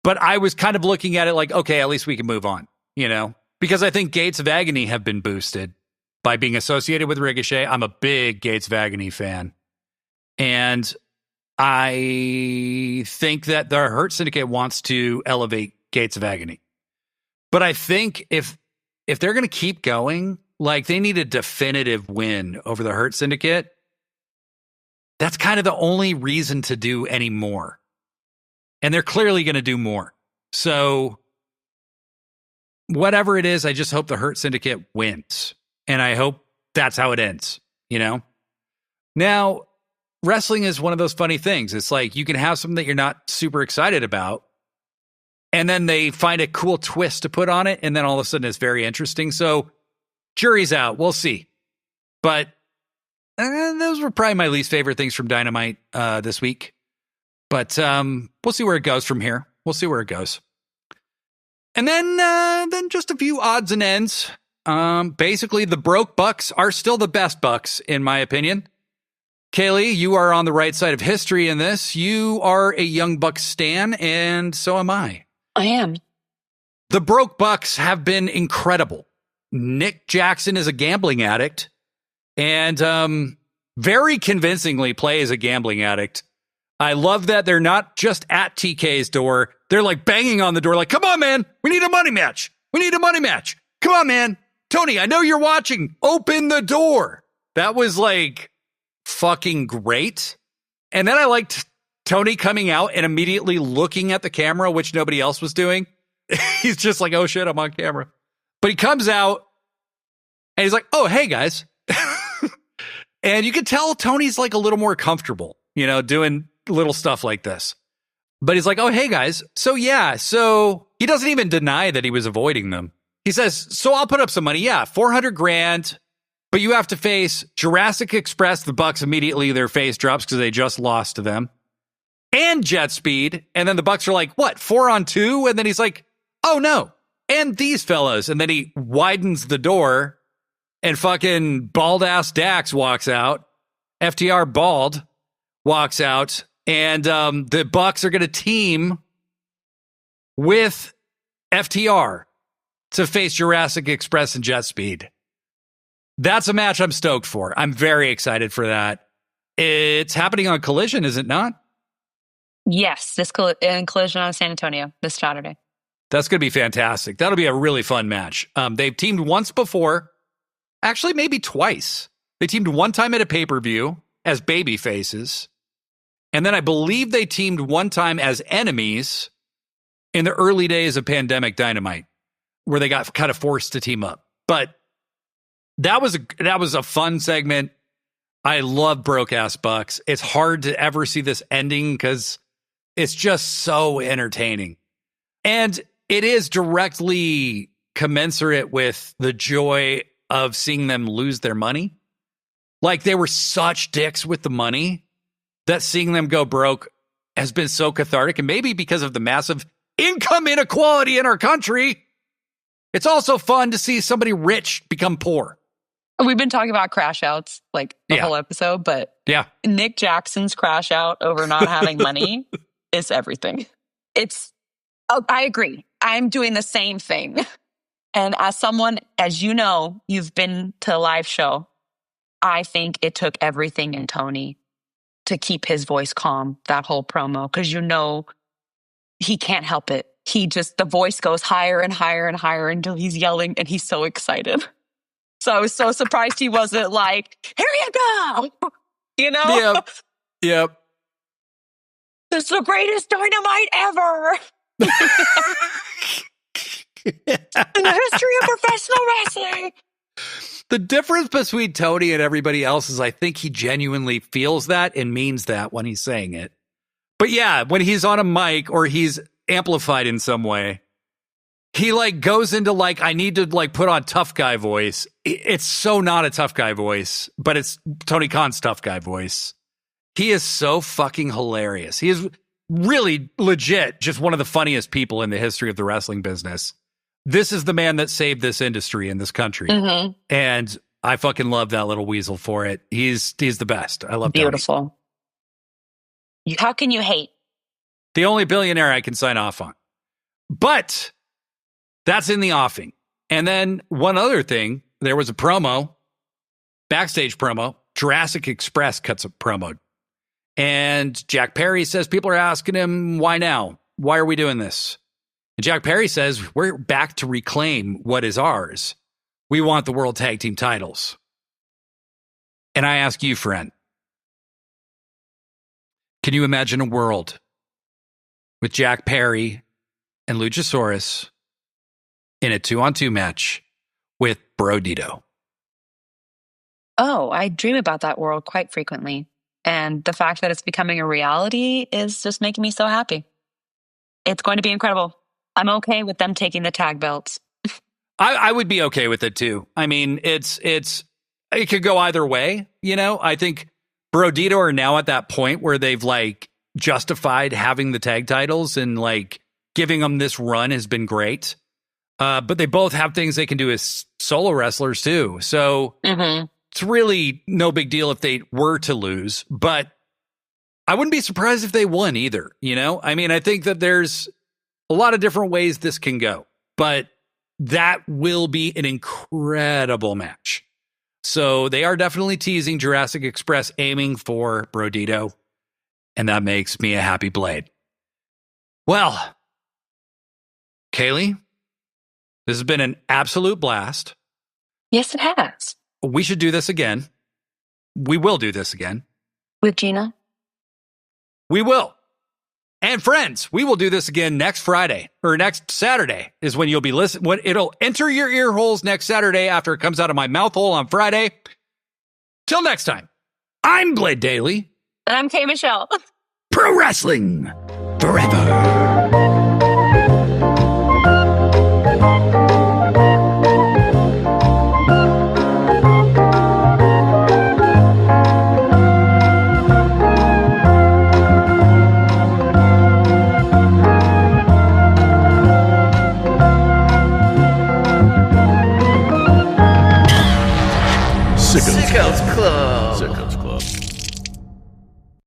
But I was kind of looking at it like, okay, at least we can move on, Because I think Gates of Agony have been boosted by being associated with Ricochet. I'm a big Gates of Agony fan. And I think that the Hurt Syndicate wants to elevate Gates of Agony. But I think if they're going to keep going, like, they need a definitive win over the Hurt Syndicate. That's kind of the only reason to do any more. And they're clearly going to do more. So whatever it is, I just hope the Hurt Syndicate wins. And I hope that's how it ends, Now, wrestling is one of those funny things. It's like you can have something that you're not super excited about, and then they find a cool twist to put on it, and then all of a sudden it's very interesting. So jury's out. We'll see. But those were probably my least favorite things from Dynamite this week. But we'll see where it goes from here. We'll see where it goes. And then just a few odds and ends. Basically, the broke Bucks are still the best Bucks, in my opinion. Kaylee, you are on the right side of history in this. You are a Young Bucks stan, and so am I. I am. The broke Bucks have been incredible. Nick Jackson is a gambling addict, and very convincingly plays a gambling addict. I love that they're not just at TK's door. They're like banging on the door like, come on, man. We need a money match. We need a money match. Come on, man. Tony, I know you're watching. Open the door. That was like fucking great. And then I liked Tony coming out and immediately looking at the camera, which nobody else was doing. He's just like, oh shit, I'm on camera. But he comes out and he's like, oh, hey guys. And you could tell Tony's like a little more comfortable, doing little stuff like this. But he's like, oh, hey guys. So he doesn't even deny that he was avoiding them. He says, so I'll put up some money. Yeah, $400,000. But you have to face Jurassic Express. The Bucks immediately, their face drops because they just lost to them. And Jet Speed. And then the Bucks are like, what, 4-on-2? And then he's like, oh no. And these fellas. And then he widens the door and fucking bald ass Dax walks out. FTR bald. walks out, and the Bucks are going to team with FTR to face Jurassic Express and Jet Speed. That's a match I'm stoked for. I'm very excited for that. It's happening on Collision, is it not? Yes, this Collision on San Antonio this Saturday. That's going to be fantastic. That'll be a really fun match. They've teamed once before, actually maybe twice. They teamed one time at a pay-per-view as baby faces, and then I believe they teamed one time as enemies in the early days of Pandemic Dynamite, where they got kind of forced to team up. But that was a fun segment. I love Broke-Ass Bucks. It's hard to ever see this ending because it's just so entertaining. And it is directly commensurate with the joy of seeing them lose their money. Like, they were such dicks with the money that seeing them go broke has been so cathartic. And maybe because of the massive income inequality in our country, it's also fun to see somebody rich become poor. We've been talking about crash outs like the whole episode, but Nick Jackson's crash out over not having money is everything. I agree. I'm doing the same thing. And as someone, as you know, you've been to a live show, I think it took everything in Tony to keep his voice calm, that whole promo, because you know he can't help it. The voice goes higher and higher and higher until he's yelling and he's so excited. So I was so surprised he wasn't like, here you go, you know? Yep. This is the greatest Dynamite ever in the history of professional wrestling. The difference between Tony and everybody else is I think he genuinely feels that and means that when he's saying it. But yeah, when he's on a mic or he's amplified in some way, he like goes into like, I need to like put on tough guy voice. It's so not a tough guy voice, but it's Tony Khan's tough guy voice. He is so fucking hilarious. He is really legit just one of the funniest people in the history of the wrestling business. This is the man that saved this industry in this country. Mm-hmm. And I fucking love that little weasel for it. He's the best. I love Beautiful. Tony. How can you hate? The only billionaire I can sign off on. But that's in the offing. And then one other thing, there was a promo, backstage promo. Jurassic Express cuts a promo. And Jack Perry says people are asking him, why now? Why are we doing this? And Jack Perry says, we're back to reclaim what is ours. We want the World Tag Team titles. And I ask you, friend, can you imagine a world with Jack Perry and Luchasaurus in a 2-on-2 match with Brodito? Oh, I dream about that world quite frequently. And the fact that it's becoming a reality is just making me so happy. It's going to be incredible. I'm okay with them taking the tag belts. I would be okay with it too. I mean, it could go either way. You know, I think Brodito are now at that point where they've like justified having the tag titles and like giving them this run has been great. But they both have things they can do as solo wrestlers too. So it's really no big deal if they were to lose, but I wouldn't be surprised if they won either. You know, I mean, I think that there's a lot of different ways this can go, but that will be an incredible match. So they are definitely teasing Jurassic Express aiming for Brodito, and that makes me a happy blade. Well, Kaylee, this has been an absolute blast. Yes, it has. We should do this again. We will do this again. With Gina? We will. And friends, we will do this again next Friday, or next Saturday is when you'll be listening. It'll enter your ear holes next Saturday after it comes out of my mouth hole on Friday. Till next time, I'm Blade Daly. And I'm Kay Michelle. Pro wrestling forever. Sickos Club.